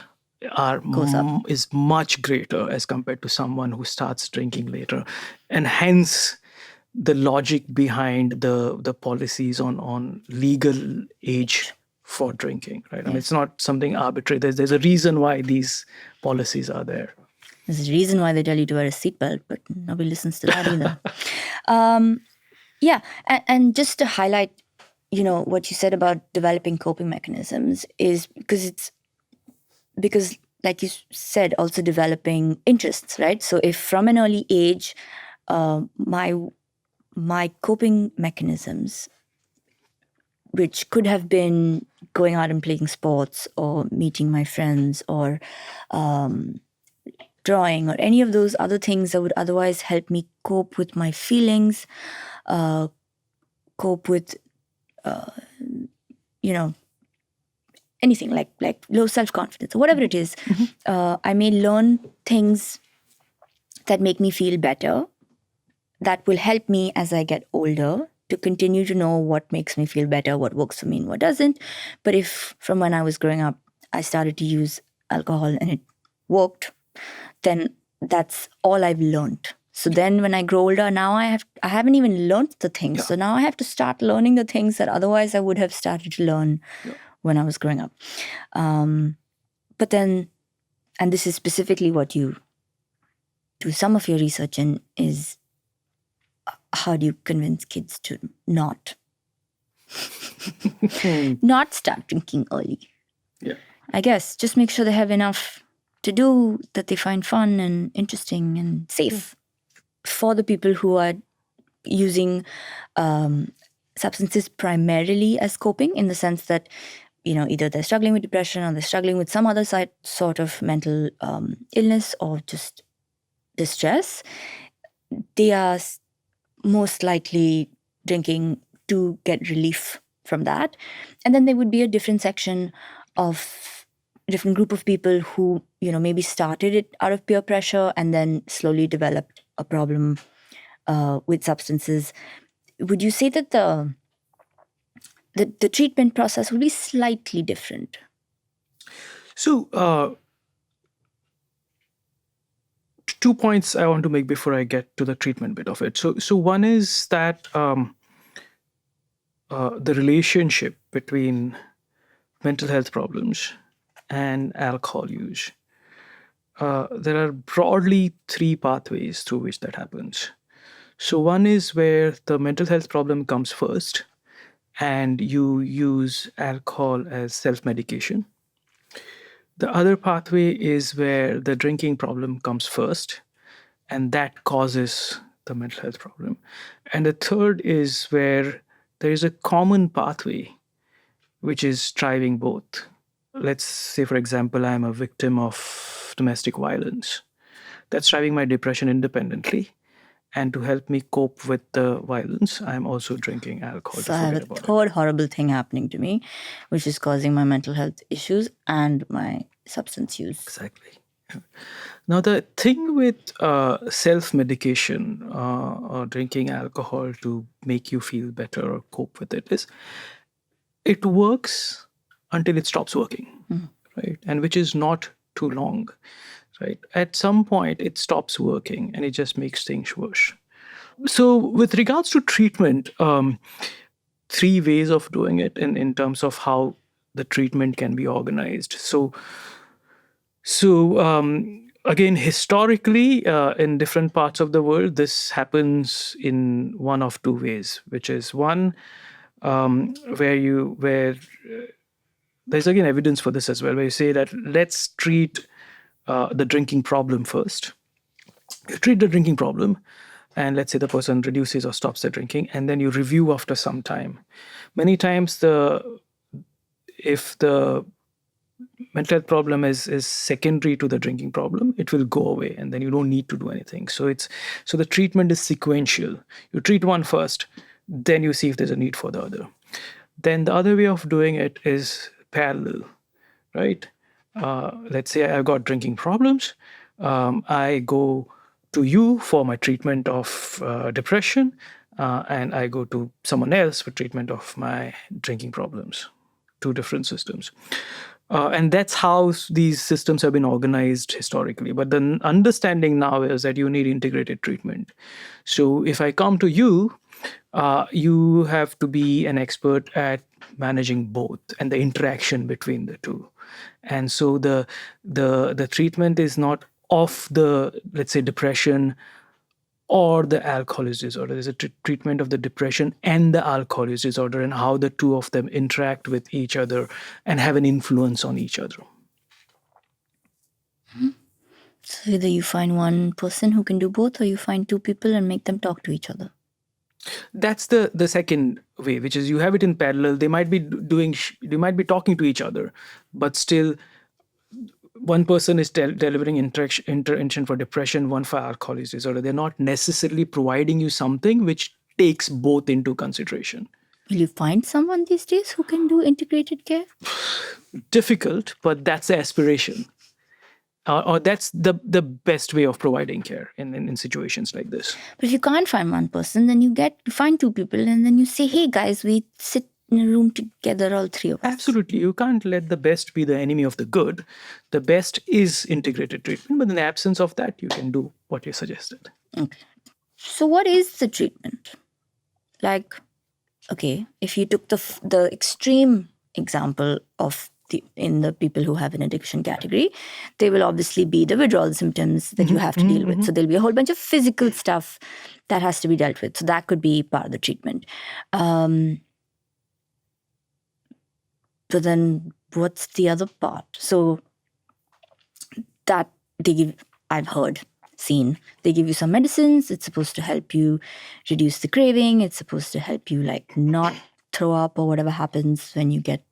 A: is much greater as compared to someone who starts drinking later. And hence the logic behind the policies on legal age for drinking, right? I mean, it's not something arbitrary. There's a reason why these policies are there.
B: There's a reason why they tell you to wear a seatbelt, but nobody listens to that either. Yeah, and just to highlight, what you said about developing coping mechanisms is because, like you said, also developing interests, right? So if from an early age, my coping mechanisms, which could have been going out and playing sports or meeting my friends or drawing or any of those other things that would otherwise help me cope with my feelings, cope with, anything like low self-confidence or whatever it is. I may learn things that make me feel better, that will help me as I get older to continue to know what makes me feel better, what works for me and what doesn't. But if from when I was growing up, I started to use alcohol and it worked, then that's all I've learned. So then when I grow older, now I haven't even learned the things. Yeah. So now I have to start learning the things that otherwise I would have started to learn when I was growing up. But then, and this is specifically what you do some of your research in, is how do you convince kids to not start drinking early?
A: Yeah.
B: I guess just make sure they have enough to do that they find fun and interesting and safe. For the people who are using substances primarily as coping, in the sense that, either they're struggling with depression or they're struggling with some other sort of mental illness or just distress, they are most likely drinking to get relief from that. And then there would be a different group of people who, maybe started it out of peer pressure and then slowly developed a problem with substances. Would you say that the treatment process would be slightly different?
A: So, 2 points I want to make before I get to the treatment bit of it. So one is that the relationship between mental health problems and alcohol use. There are broadly 3 pathways through which that happens. So one is where the mental health problem comes first and you use alcohol as self-medication. The other pathway is where the drinking problem comes first and that causes the mental health problem. And the third is where there is a common pathway which is driving both. Let's say, for example, I'm a victim of domestic violence. That's driving my depression independently. And to help me cope with the violence, I'm also drinking alcohol
B: So
A: to
B: I have
A: forget
B: a
A: about it.
B: third horrible thing happening to me, which is causing my mental health issues and my substance use.
A: Exactly. Now, the thing with self-medication or drinking alcohol to make you feel better or cope with it is it works until it stops working, right? And which is not too long, right? At some point, it stops working and it just makes things worse. So, with regards to treatment, three ways of doing it in terms of how the treatment can be organized. So again, historically, in different parts of the world, this happens in one of two ways, which is one where there's again evidence for this as well, where you say that let's treat the drinking problem first. You treat the drinking problem, and let's say the person reduces or stops the drinking, and then you review after some time. Many times, if the mental health problem is secondary to the drinking problem, it will go away and then you don't need to do anything. So the treatment is sequential. You treat one first, then you see if there's a need for the other. Then the other way of doing it is parallel, right? Let's say I've got drinking problems. I go to you for my treatment of depression, and I go to someone else for treatment of my drinking problems. Two different systems. And that's how these systems have been organized historically. But the understanding now is that you need integrated treatment. So if I come to you, you have to be an expert at managing both and the interaction between the two. And so the treatment is not of the, let's say, depression or the alcohol use disorder. There's a treatment of the depression and the alcohol use disorder and how the two of them interact with each other and have an influence on each other.
B: So either you find one person who can do both, or you find two people and make them talk to each other.
A: That's the second way, which is you have it in parallel. They might be they might be talking to each other, but still one person is delivering intervention for depression, one for alcohol use disorder. They're not necessarily providing you something which takes both into consideration.
B: Will you find someone these days who can do integrated care?
A: Difficult, but that's the aspiration. Or that's the best way of providing care in situations like this.
B: But if you can't find one person, then you find two people, and then you say, hey guys, we sit in a room together, all three of us.
A: Absolutely. You can't let the best be the enemy of the good. The best is integrated treatment, but in the absence of that, you can do what you suggested.
B: Okay. So what is the treatment? Like, okay, if you took the extreme example of in the people who have an addiction category, they will obviously be the withdrawal symptoms that you have to deal with. So there'll be a whole bunch of physical stuff that has to be dealt with. So that could be part of the treatment. But then what's the other part? So that I've seen, they give you some medicines. It's supposed to help you reduce the craving. It's supposed to help you like not throw up or whatever happens when you get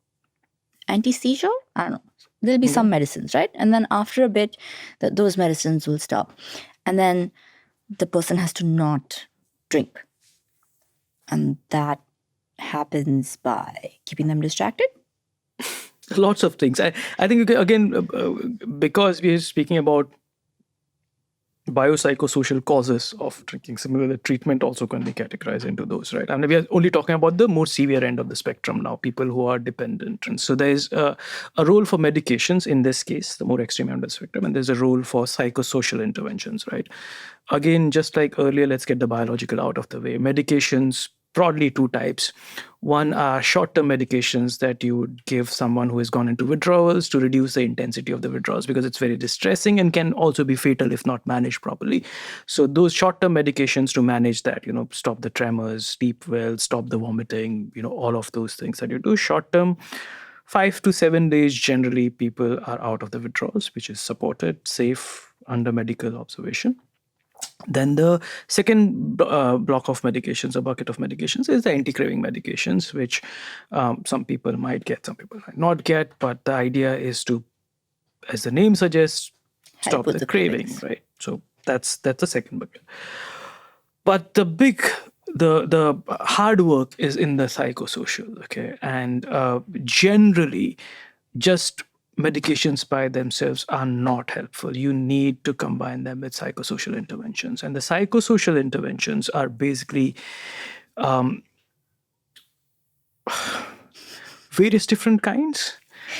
B: anti-seizure. I don't know. There'll be some medicines, right? And then after a bit, those medicines will stop. And then the person has to not drink. And that happens by keeping them distracted.
A: Lots of things. I think, again, because we are speaking about biopsychosocial causes of drinking, similarly, treatment also can be categorized into those, right? I mean, we are only talking about the more severe end of the spectrum now, people who are dependent. And so there is a role for medications in this case, the more extreme end of the spectrum, and there's a role for psychosocial interventions, right? Again, just like earlier, let's get the biological out of the way. Medications, broadly two types. One are short-term medications that you would give someone who has gone into withdrawals to reduce the intensity of the withdrawals because it's very distressing and can also be fatal if not managed properly. So those short-term medications to manage that, stop the tremors, sleep well, stop the vomiting, all of those things that you do. Short-term, 5 to 7 days, generally people are out of the withdrawals, which is supported, safe, under medical observation. Then the second block of medications, a bucket of medications, is the anti-craving medications, which some people might get, some people might not get. But the idea is to, as the name suggests,
B: Help
A: stop
B: with
A: the
B: the
A: craving,
B: cravings.
A: right? So that's the second bucket. But the hard work is in the psychosocial, okay? And generally, just medications by themselves are not helpful. You need to combine them with psychosocial interventions, and the psychosocial interventions are basically various different kinds.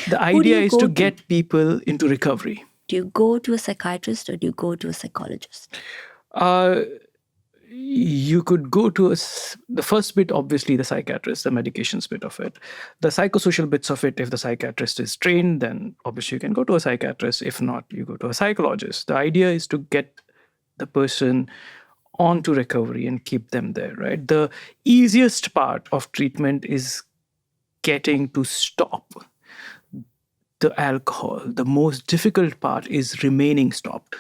A: The
B: Who do
A: idea
B: you
A: is
B: go
A: to
B: to?
A: get people into recovery.
B: Do you go to a psychiatrist or do you go to a psychologist?
A: uh, you could go to the first bit, obviously the psychiatrist, the medications bit of it. The psychosocial bits of it, if the psychiatrist is trained, then obviously you can go to a psychiatrist. If not, you go to a psychologist. The idea is to get the person onto recovery and keep them there, right? The easiest part of treatment is getting to stop the alcohol. The most difficult part is remaining stopped,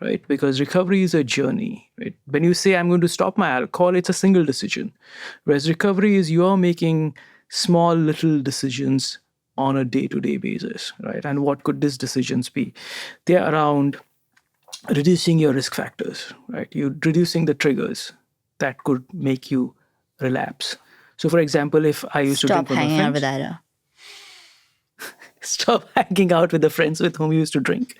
A: right? Because recovery is a journey, right? When you say, I'm going to stop my alcohol, it's a single decision. Whereas recovery is you're making small little decisions on a day to day basis, right? And what could these decisions be? They're around reducing your risk factors, right? You're reducing the triggers that could make you relapse. So, for example, if I used to drink
B: Stop
A: with my
B: hanging out with
A: friends,
B: Ida.
A: stop hanging out with the friends with whom you used to drink.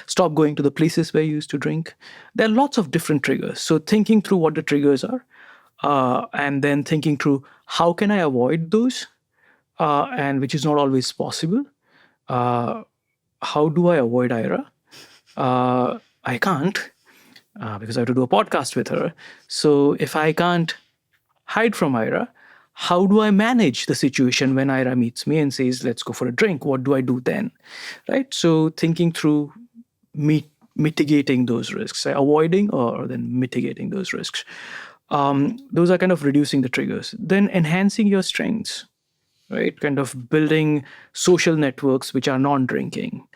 A: Stop going to the places where you used to drink. There are lots of different triggers. So thinking through what the triggers are, and then thinking through how can I avoid those, and which is not always possible. Uh, how do I avoid Ira? I can't because I have to do a podcast with her. So if I can't hide from Ira, how do I manage the situation when Ira meets me and says, let's go for a drink? What do I do then? Right? So thinking through mitigating those risks, avoiding or then mitigating those risks. Those are kind of reducing the triggers. Then enhancing your strengths, right? Kind of building social networks which are non-drinking,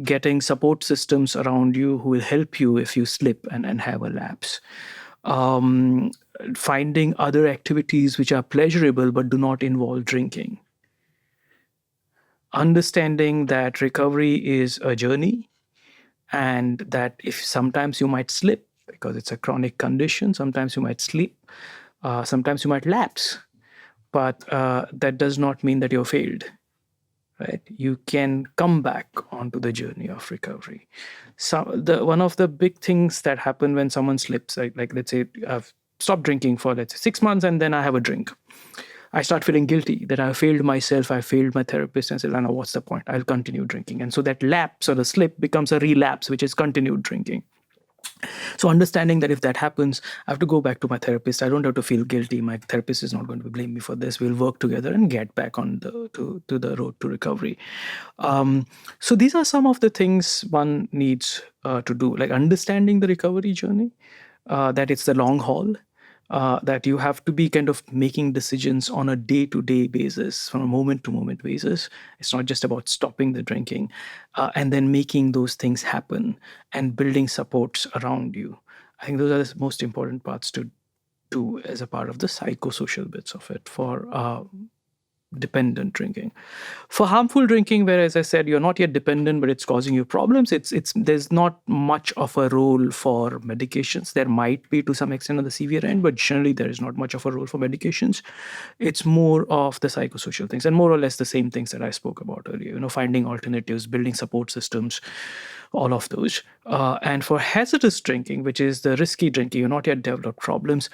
A: getting support systems around you who will help you if you slip and have a lapse. Um, Finding other activities which are pleasurable but do not involve drinking. Understanding that recovery is a journey and that if sometimes you might slip because it's a chronic condition, sometimes you might sleep, sometimes you might lapse, but that does not mean that you're failed, right? You can come back onto the journey of recovery. So the one of the big things that happen when someone slips, like let's say I've stopped drinking for let's say 6 months and then I have a drink. I start feeling guilty that I failed myself, I failed my therapist, and I said, "No, what's the point? I'll continue drinking." And so that lapse or the slip becomes a relapse, which is continued drinking. So understanding that if that happens, I have to go back to my therapist. I don't have to feel guilty. My therapist is not going to blame me for this. We'll work together and get back on to the road to recovery. So these are some of the things one needs to do, like understanding the recovery journey, that it's the long haul, that you have to be kind of making decisions on a day to day basis, from a moment to moment basis. It's not just about stopping the drinking, and then making those things happen and building supports around you. I think those are the most important parts to do as a part of the psychosocial bits of it for dependent drinking. For harmful drinking, where as I said, you're not yet dependent, but it's causing you problems, it's there's not much of a role for medications. There might be to some extent on the severe end, but generally there is not much of a role for medications. It's more of the psychosocial things and more or less the same things that I spoke about earlier. Finding alternatives, building support systems, all of those. And for hazardous drinking, which is the risky drinking, you're not yet developed problems,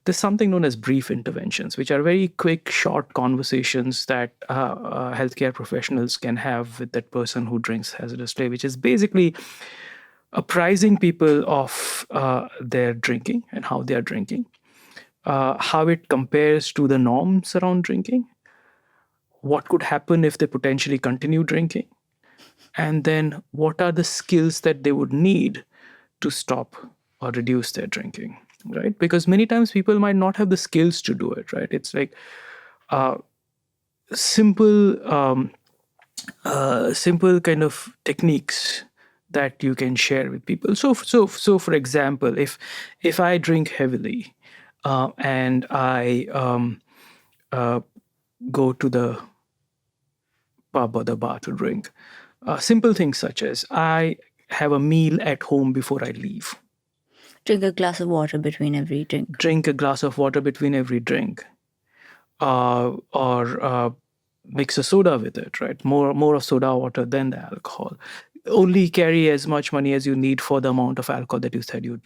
A: there's something known as brief interventions, which are very quick, short conversations that healthcare professionals can have with that person who drinks hazardously, which is basically apprising people of their drinking and how they are drinking, how it compares to the norms around drinking, what could happen if they potentially continue drinking, and then what are the skills that they would need to stop or reduce their drinking, right? Because many times people might not have the skills to do it, right? It's like simple simple kind of techniques that you can share with people. So for example, if I drink heavily and I go to the pub or the bar to drink, simple things such as I have a meal at home before I leave.
B: Drink a glass of water between every drink.
A: Drink a glass of water between every drink. Or mix a soda with it, right? More of soda water than the alcohol. Only carry as much money as you need for the amount of alcohol that you said you'd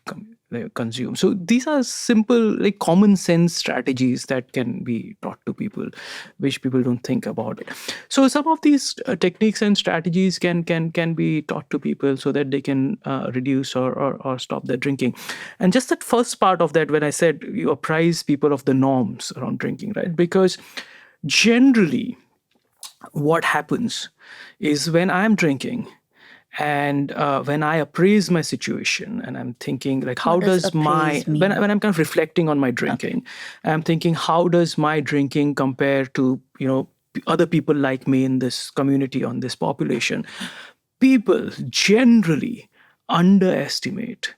A: consume. So these are simple, like common sense strategies that can be taught to people, which people don't think about it. So some of these techniques and strategies can be taught to people so that they can reduce or stop their drinking. And just that first part of that, when I said you apprise people of the norms around drinking, right? Because generally, what happens is when I'm drinking, and when I appraise my situation and I'm thinking like, how does my, when I'm kind of reflecting on my drinking, I'm thinking, how does my drinking compare to, other people like me in this community, on this population? People generally underestimate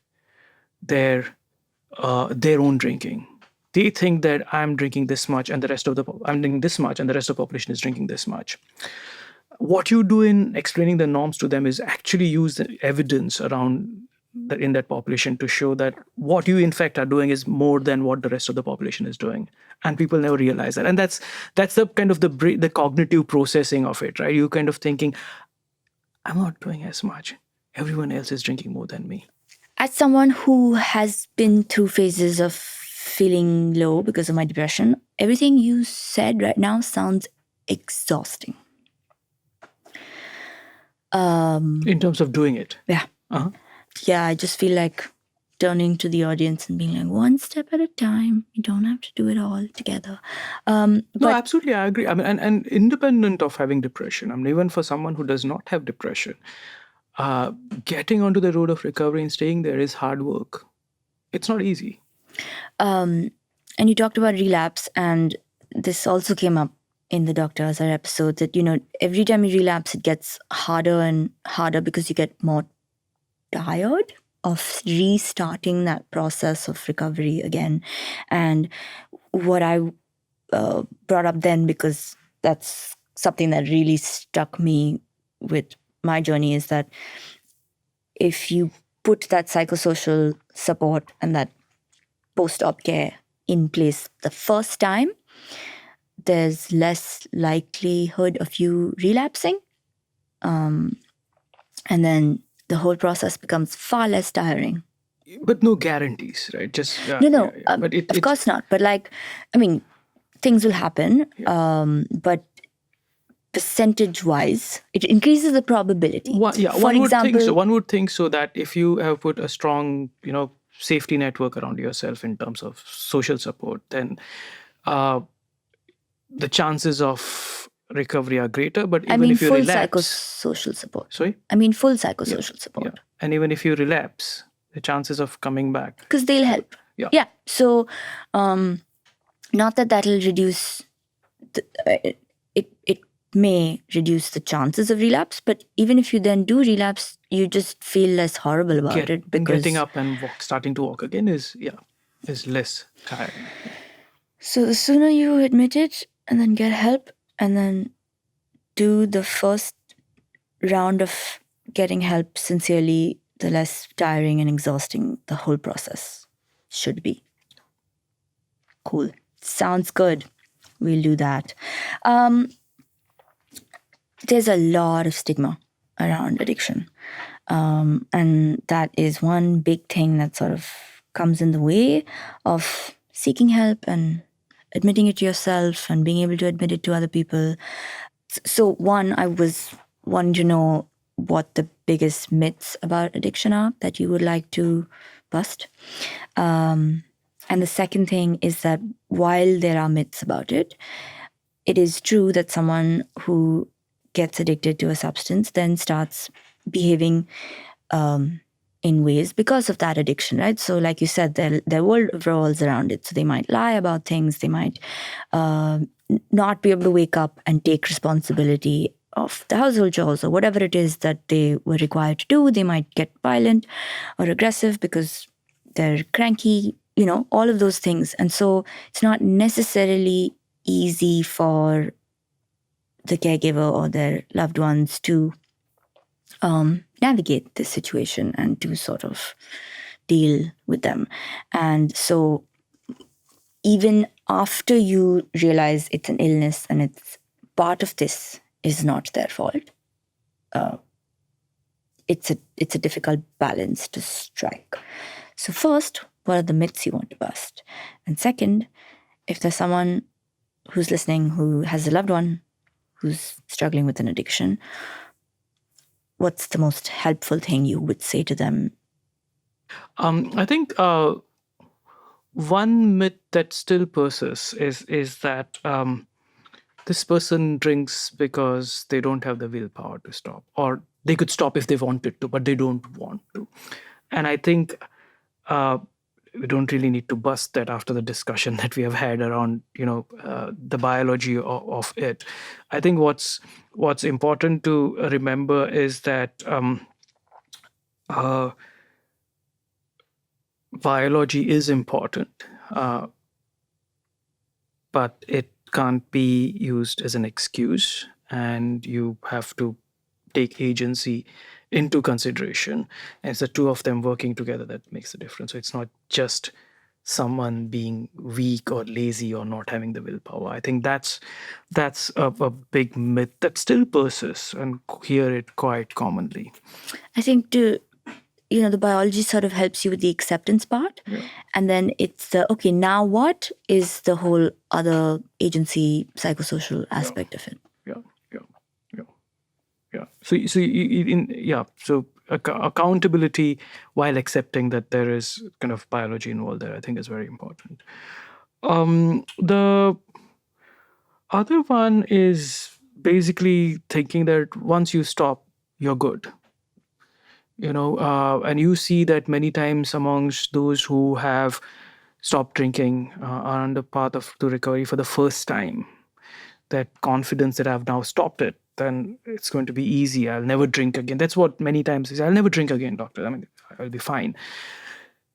A: their own drinking. They think that I'm drinking this much and I'm drinking this much and the rest of the population is drinking this much. What you do in explaining the norms to them is actually use the evidence around in that population to show that what you in fact are doing is more than what the rest of the population is doing, and people never realize that. And that's the kind of the cognitive processing of it, right? You kind of thinking, I'm not doing as much. Everyone else is drinking more than me.
B: As someone who has been through phases of feeling low because of my depression, everything you said right now sounds exhausting.
A: In terms of doing it?
B: Yeah.
A: Uh-huh.
B: Yeah, I just feel like turning to the audience and being like, one step at a time. You don't have to do it all together.
A: No, absolutely, I agree. I mean, and independent of having depression, I mean, even for someone who does not have depression, getting onto the road of recovery and staying there is hard work. It's not easy.
B: And you talked about relapse, and this also came up in the Dr. Azhar episode, that, every time you relapse, it gets harder and harder because you get more tired of restarting that process of recovery again. And what I brought up then, because that's something that really stuck me with my journey, is that if you put that psychosocial support and that post-op care in place the first time, there's less likelihood of you relapsing. And then the whole process becomes far less tiring.
A: But no guarantees, right? Just
B: No. But of course not. But things will happen. Yeah. But percentage-wise, it increases the probability.
A: One would think so that if you have put a strong, safety network around yourself in terms of social support, then the chances of recovery are greater. But even if you relapse,
B: psychosocial support.
A: Sorry?
B: Full psychosocial support.
A: Yeah. And even if you relapse, the chances of coming back,
B: because they'll help. Yeah. So, not that that'll reduce. It may reduce the chances of relapse, but even if you then do relapse, you just feel less horrible about it, because
A: getting up and starting to walk again is less tiring.
B: So the sooner you admit it and then get help and then do the first round of getting help sincerely, the less tiring and exhausting the whole process should be. Cool. Sounds good. We'll do that. There's a lot of stigma around addiction. And that is one big thing that sort of comes in the way of seeking help and admitting it to yourself and being able to admit it to other people. So I was wanting to know what the biggest myths about addiction are that you would like to bust. And the second thing is that while there are myths about it, it is true that someone who gets addicted to a substance then starts behaving in ways because of that addiction, right? So like you said, their world revolves around it. So they might lie about things. They might not be able to wake up and take responsibility of the household chores or whatever it is that they were required to do. They might get violent or aggressive because they're cranky, all of those things. And so it's not necessarily easy for the caregiver or their loved ones to navigate this situation and to sort of deal with them. And so even after you realize it's an illness and it's part of this is not their fault, it's a difficult balance to strike. So first, what are the myths you want to bust? And second, if there's someone who's listening who has a loved one who's struggling with an addiction, what's the most helpful thing you would say to them?
A: I think one myth that still persists is that this person drinks because they don't have the willpower to stop, or they could stop if they wanted to, but they don't want to. And I think we don't really need to bust that after the discussion that we have had around the biology of it. I think what's important to remember is that biology is important, but it can't be used as an excuse, and you have to take agency into consideration. And it's the two of them working together that makes the difference. So it's not just someone being weak or lazy or not having the willpower. I think that's a big myth that still persists, and hear it quite commonly.
B: I think the biology sort of helps you with the acceptance part.
A: Yeah.
B: And then it's okay, now what is the whole other agency, psychosocial aspect of it?
A: So accountability while accepting that there is kind of biology involved there, I think is very important. The other one is basically thinking that once you stop, you're good. And you see that many times amongst those who have stopped drinking are on the path to recovery for the first time. That confidence that I've now stopped it, then it's going to be easy. I'll never drink again. That's what many times is. I'll never drink again, doctor. I mean, I'll be fine.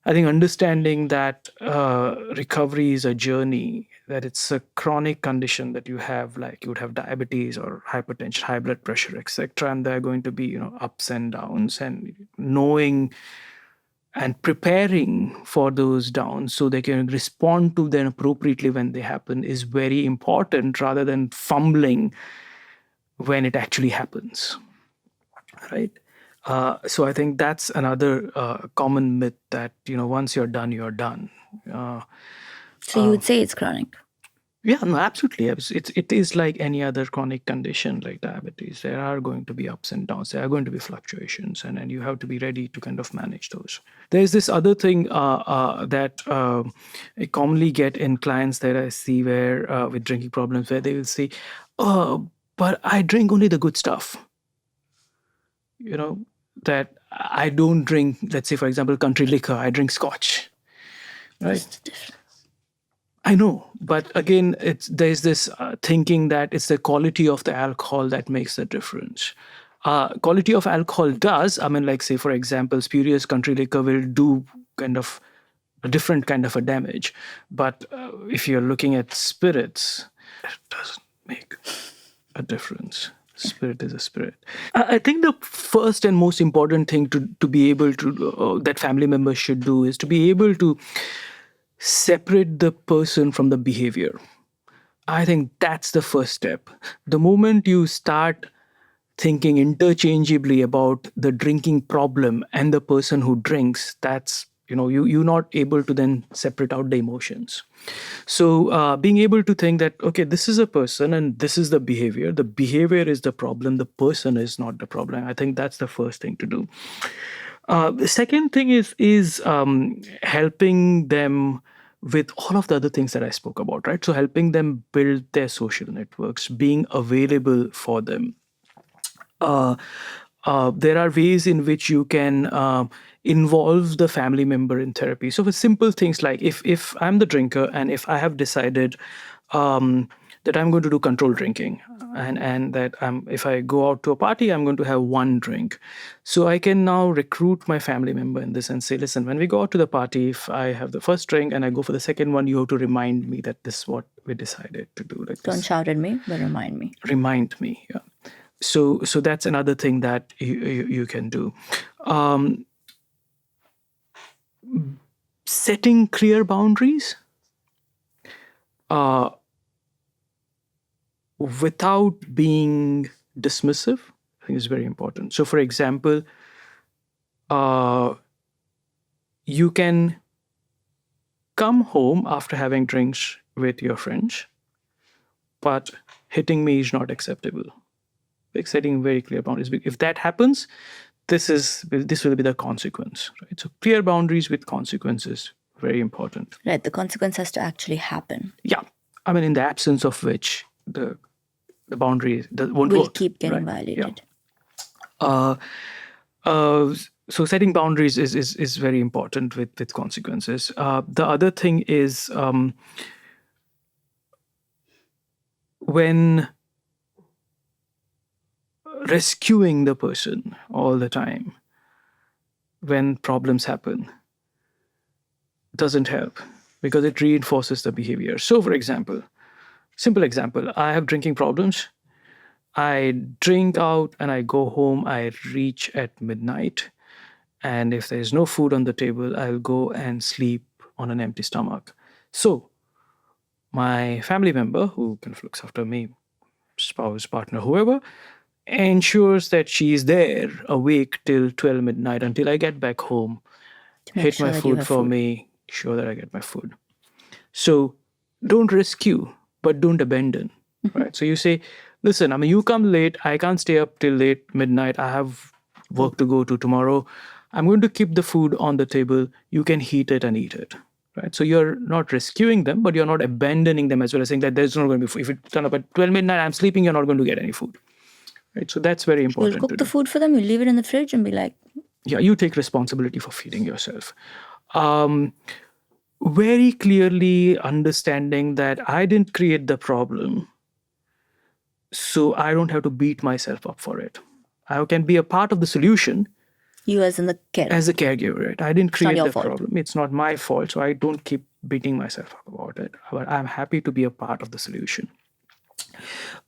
A: I think understanding that recovery is a journey, that it's a chronic condition that you have, like you would have diabetes or hypertension, high blood pressure, etc. And there are going to be, ups and downs, and knowing and preparing for those downs so they can respond to them appropriately when they happen is very important, rather than fumbling when it actually happens, right? So I think that's another common myth that, once you're done, you're done.
B: So you would say it's chronic?
A: Yeah, no, absolutely. It is like any other chronic condition like diabetes. There are going to be ups and downs. There are going to be fluctuations, and you have to be ready to kind of manage those. There's this other thing that I commonly get in clients that I see where with drinking problems, where they will say, "Oh, but I drink only the good stuff." That I don't drink, let's say, for example, country liquor. I drink scotch, right?
B: What's the difference?
A: I know, but again, there's this thinking that it's the quality of the alcohol that makes the difference. Quality of alcohol does. I mean, like, say, for example, spurious country liquor will do kind of a different kind of a damage. But if you're looking at spirits, it doesn't make a difference. Spirit is a spirit. I think the first and most important thing to be able to, that family members should do, is to be able to separate the person from the behavior. I think that's the first step. The moment you start thinking interchangeably about the drinking problem and the person who drinks, that's, you're not able to then separate out the emotions. So being able to think that, okay, this is a person and this is the behavior. The behavior is the problem. The person is not the problem. I think that's the first thing to do. The second thing is helping them with all of the other things that I spoke about, right? So helping them build their social networks, being available for them. There are ways in which you can involve the family member in therapy. So with simple things like if I'm the drinker and if I have decided that that I'm going to do controlled drinking, and that if I go out to a party, I'm going to have one drink. So I can now recruit my family member in this and say, listen, when we go out to the party, if I have the first drink and I go for the second one, you have to remind me that this is what we decided to do. Like,
B: Don't shout at me, but remind me.
A: Remind me. Yeah. So that's another thing that you can do. Setting clear boundaries without being dismissive, I think is very important. So, for example, you can come home after having drinks with your friends, but hitting me is not acceptable. Like setting very clear boundaries. If that happens, this will be the consequence, right? So clear boundaries with consequences, very important.
B: Right, the consequence has to actually happen.
A: Yeah, I mean, in the absence of which the boundary won't
B: will
A: work,
B: keep getting
A: right?
B: violated.
A: Yeah. So setting boundaries is very important with consequences. The other thing is when rescuing the person all the time when problems happen doesn't help because it reinforces the behavior. So, for example, simple example, I have drinking problems. I drink out and I go home. I reach at midnight. And if there's no food on the table, I'll go and sleep on an empty stomach. So, my family member who kind of looks after me, spouse, partner, whoever, ensures that she's there awake till 12 midnight until I get back home, hit my food for me, sure that I get my food. So don't rescue, but don't abandon, right? So you say, listen, I mean, you come late, I can't stay up till late midnight, I have work to go to tomorrow. I'm going to keep the food on the table. You can heat it and eat it. Right? So you're not rescuing them, but you're not abandoning them as well as saying that there's not going to be food. If you turn up at 12 midnight, I'm sleeping, you're not going to get any food. Right? So that's very important.
B: You'll cook the food for them, you leave it in the fridge and be like...
A: Yeah, you take responsibility for feeding yourself. Very clearly understanding that I didn't create the problem, so I don't have to beat myself up for it. I can be a part of the solution.
B: You as in the caregiver.
A: As a caregiver, right? I didn't create the problem. It's not my fault, so I don't keep beating myself up about it. But I'm happy to be a part of the solution.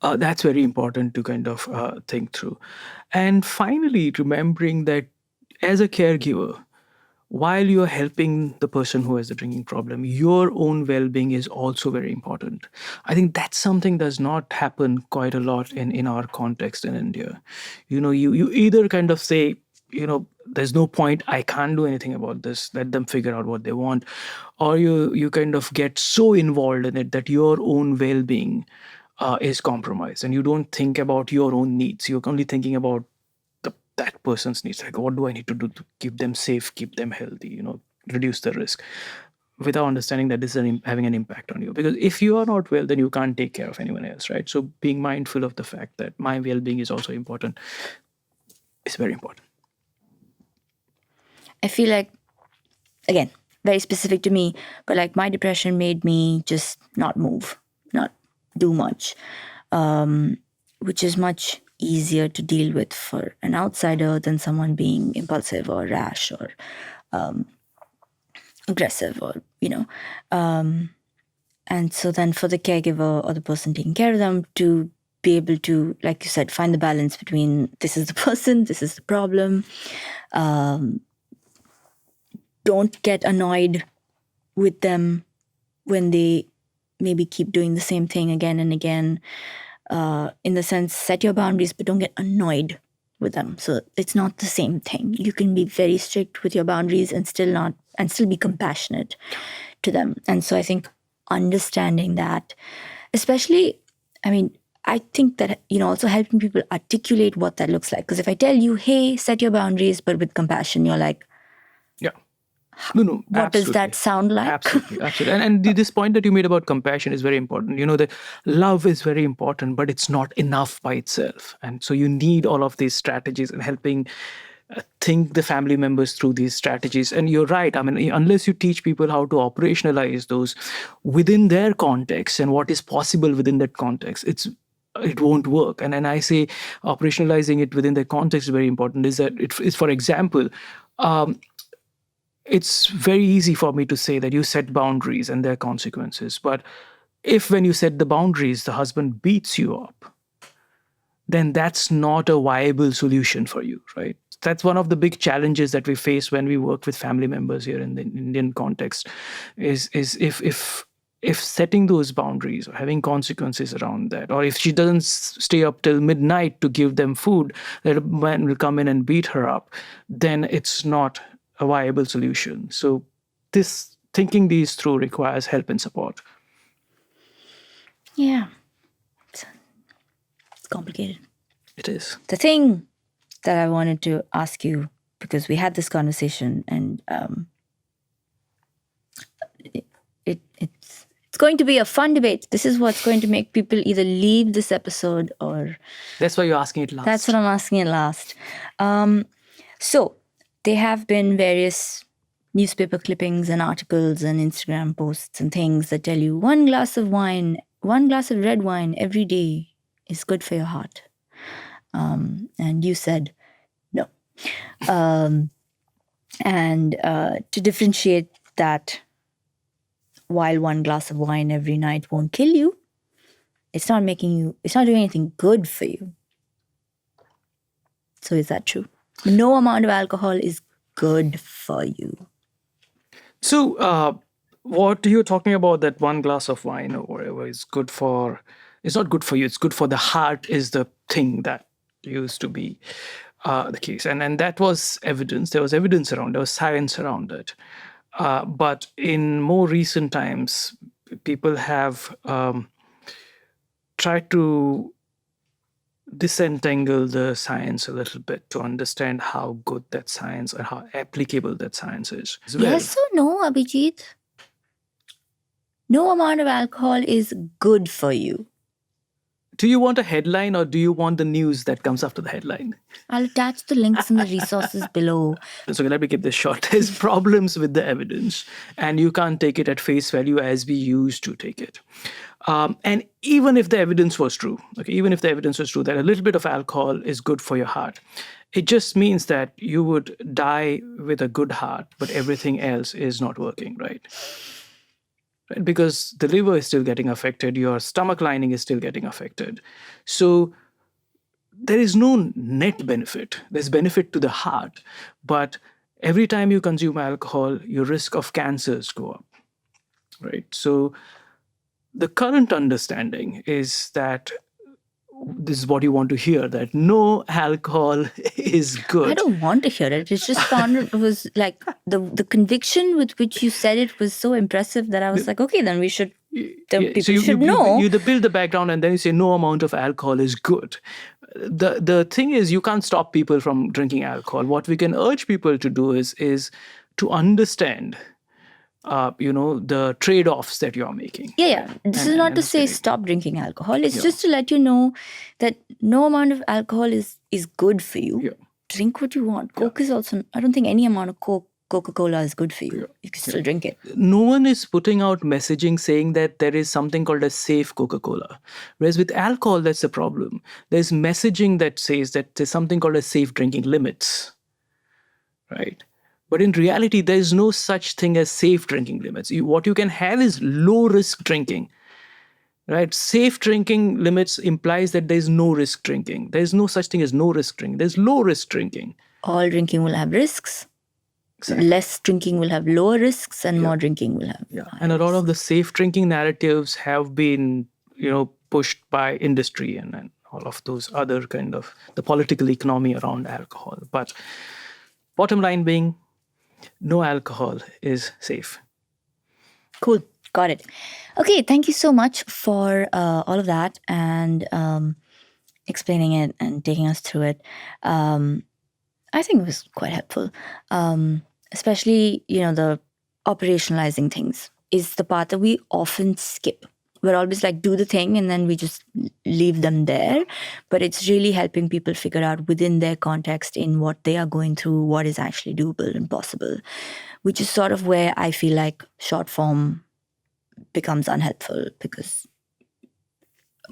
A: That's very important to kind of think through. And finally, remembering that as a caregiver, while you're helping the person who has the drinking problem, your own well-being is also very important. I think that's something does not happen quite a lot in our context in India. You either kind of say, there's no point, I can't do anything about this, let them figure out what they want, or you kind of get so involved in it that your own well-being is compromised and you don't think about your own needs. You're only thinking about that person's needs. Like, what do I need to do to keep them safe, keep them healthy, reduce the risk, without understanding that this is having an impact on you. Because if you are not well, then you can't take care of anyone else, right? So being mindful of the fact that my well-being is also important is very important.
B: I feel like, again, very specific to me, but like my depression made me just not move, not do much, which is much easier to deal with for an outsider than someone being impulsive or rash or aggressive or, and so then for the caregiver or the person taking care of them to be able to, like you said, find the balance between this is the person, this is the problem. Don't get annoyed with them when they maybe keep doing the same thing again and again. In the sense, set your boundaries, but don't get annoyed with them. So it's not the same thing. You can be very strict with your boundaries and still be compassionate to them. And so I think understanding that, especially, I think that, also helping people articulate what that looks like. Because if I tell you, hey, set your boundaries, but with compassion, you're like,
A: yeah. No,
B: what
A: absolutely.
B: does that sound like?
A: Absolutely. And this point that you made about compassion is very important. The love is very important, but it's not enough by itself. And so you need all of these strategies and helping think the family members through these strategies. And you're right. I mean, unless you teach people how to operationalize those within their context and what is possible within that context, it won't work. And I say operationalizing it within the context is very important. Is that it's, for example, it's very easy for me to say that you set boundaries and there are consequences. But if when you set the boundaries, the husband beats you up, then that's not a viable solution for you, right? That's one of the big challenges that we face when we work with family members here in the Indian context, is if setting those boundaries or having consequences around that, or if she doesn't stay up till midnight to give them food, that a man will come in and beat her up, then it's not a viable solution. So this thinking these through requires help and support.
B: Yeah. It's complicated.
A: It is.
B: The thing that I wanted to ask you, because we had this conversation and it's going to be a fun debate. This is what's going to make people either leave this episode or...
A: That's why you're asking it last.
B: That's what I'm asking it last. So there have been various newspaper clippings and articles and Instagram posts and things that tell you one glass of red wine every day is good for your heart. And you said no. And to differentiate that, while one glass of wine every night won't kill you, it's not doing anything good for you. So is that true? No amount of alcohol is good for you.
A: So what you're talking about, that one glass of wine or whatever is good for, it's not good for you, it's good for the heart, is the thing that used to be the case. And that was evidence. There was evidence around, there was science around it. But in more recent times, people have tried to disentangle the science a little bit to understand how good that science or how applicable that science is.
B: Yes or no, Abhijit? No amount of alcohol is good for you.
A: Do you want a headline or do you want the news that comes after the headline?
B: I'll attach the links in the resources below.
A: So let me keep this short. There's problems with the evidence, and you can't take it at face value as we used to take it. And even if the evidence was true, that a little bit of alcohol is good for your heart, it just means that you would die with a good heart, but everything else is not working, right? Because the liver is still getting affected, your stomach lining is still getting affected. So there is no net benefit. There's benefit to the heart, but every time you consume alcohol, your risk of cancers go up, right? So the current understanding is that this is what you want to hear, that no alcohol is good.
B: I don't want to hear it. It's just it was like the conviction with which you said it was so impressive that I was like, okay, then people should know.
A: You build the background and then you say no amount of alcohol is good. The thing is, you can't stop people from drinking alcohol. What we can urge people to do is to understand the trade-offs that you're making.
B: Yeah. This is not to say stop drinking alcohol. It's just to let you know that no amount of alcohol is good for you.
A: Yeah.
B: Drink what you want. Coke is also, I don't think any amount of Coca-Cola is good for you. You can still drink it.
A: No one is putting out messaging saying that there is something called a safe Coca-Cola. Whereas with alcohol, that's the problem. There's messaging that says that there's something called a safe drinking limits, right? But in reality, there is no such thing as safe drinking limits. What you can have is low-risk drinking, right? Safe drinking limits implies that there is no risk drinking. There is no such thing as no-risk drinking. There's low-risk drinking.
B: All drinking will have risks. Exactly. Less drinking will have lower risks, and more drinking will have higher
A: And a lot of the safe drinking narratives have been, pushed by industry and all of those other kind of the political economy around alcohol. But bottom line being, no alcohol is safe.
B: Cool. Got it. Okay. Thank you so much for all of that and explaining it and taking us through it. I think it was quite helpful. Especially, the operationalizing things is the part that we often skip. we're always like, do the thing, and then we just leave them there. But it's really helping people figure out within their context, in what they are going through, what is actually doable and possible, which is sort of where I feel like short form becomes unhelpful, because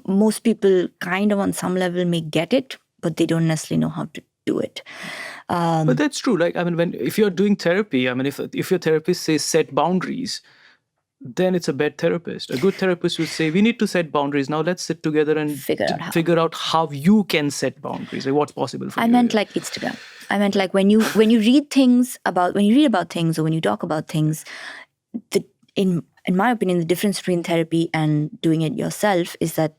B: most people kind of on some level may get it, but they don't necessarily know how to do it.
A: But that's true. Like, I mean, if you're doing therapy, I mean, if your therapist says set boundaries, then it's a bad therapist. A good therapist would say, we need to set boundaries. Now let's sit together and figure out how you can set boundaries, like what's possible for you.
B: I meant like Instagram. I meant like when you read about things, or when you talk about things, in my opinion, the difference between therapy and doing it yourself is that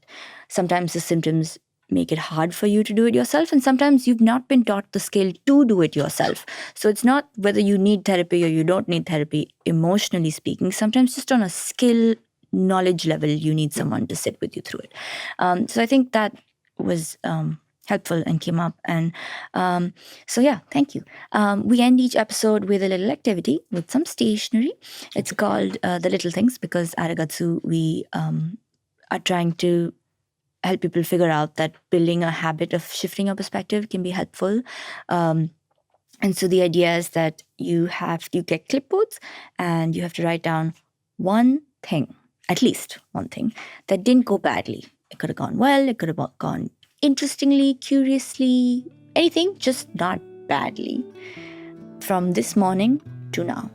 B: sometimes the symptoms make it hard for you to do it yourself, and sometimes you've not been taught the skill to do it yourself. So it's not whether you need therapy or you don't need therapy, emotionally speaking. Sometimes just on a skill knowledge level, you need someone to sit with you through it. So I think that was helpful and came up. And so yeah, thank you. We end each episode with a little activity with some stationery. It's called The Little Things, because at Agatsu, we are trying to help people figure out that building a habit of shifting your perspective can be helpful. And so the idea is that you get clipboards, and you have to write down one thing, at least one thing, that didn't go badly. It could have gone well, it could have gone interestingly, curiously, anything, just not badly, from this morning to now.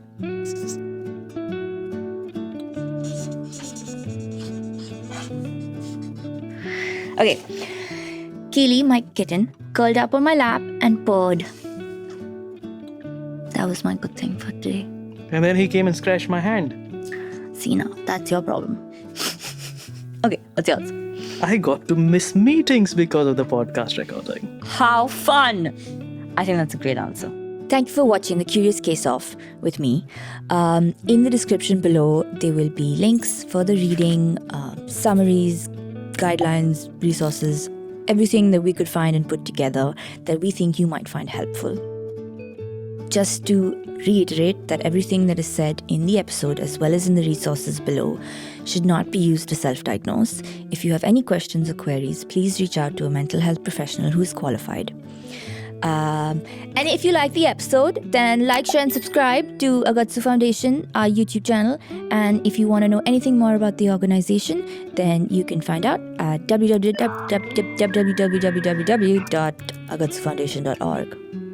B: Okay. Keely, my kitten, curled up on my lap and purred. That was my good thing for today.
A: And then he came and scratched my hand.
B: See now, that's your problem. Okay, what's yours?
A: I got to miss meetings because of the podcast recording.
B: How fun! I think that's a great answer. Thank you for watching The Curious Case Off with me. In the description below, there will be links, further reading, summaries, guidelines, resources, everything that we could find and put together that we think you might find helpful. Just to reiterate that everything that is said in the episode, as well as in the resources below, should not be used to self-diagnose. If you have any questions or queries, please reach out to a mental health professional who is qualified. And if you like the episode, then like, share, and subscribe to Agatsu Foundation, our YouTube channel. And if you want to know anything more about the organization, then you can find out at www.agatsufoundation.org.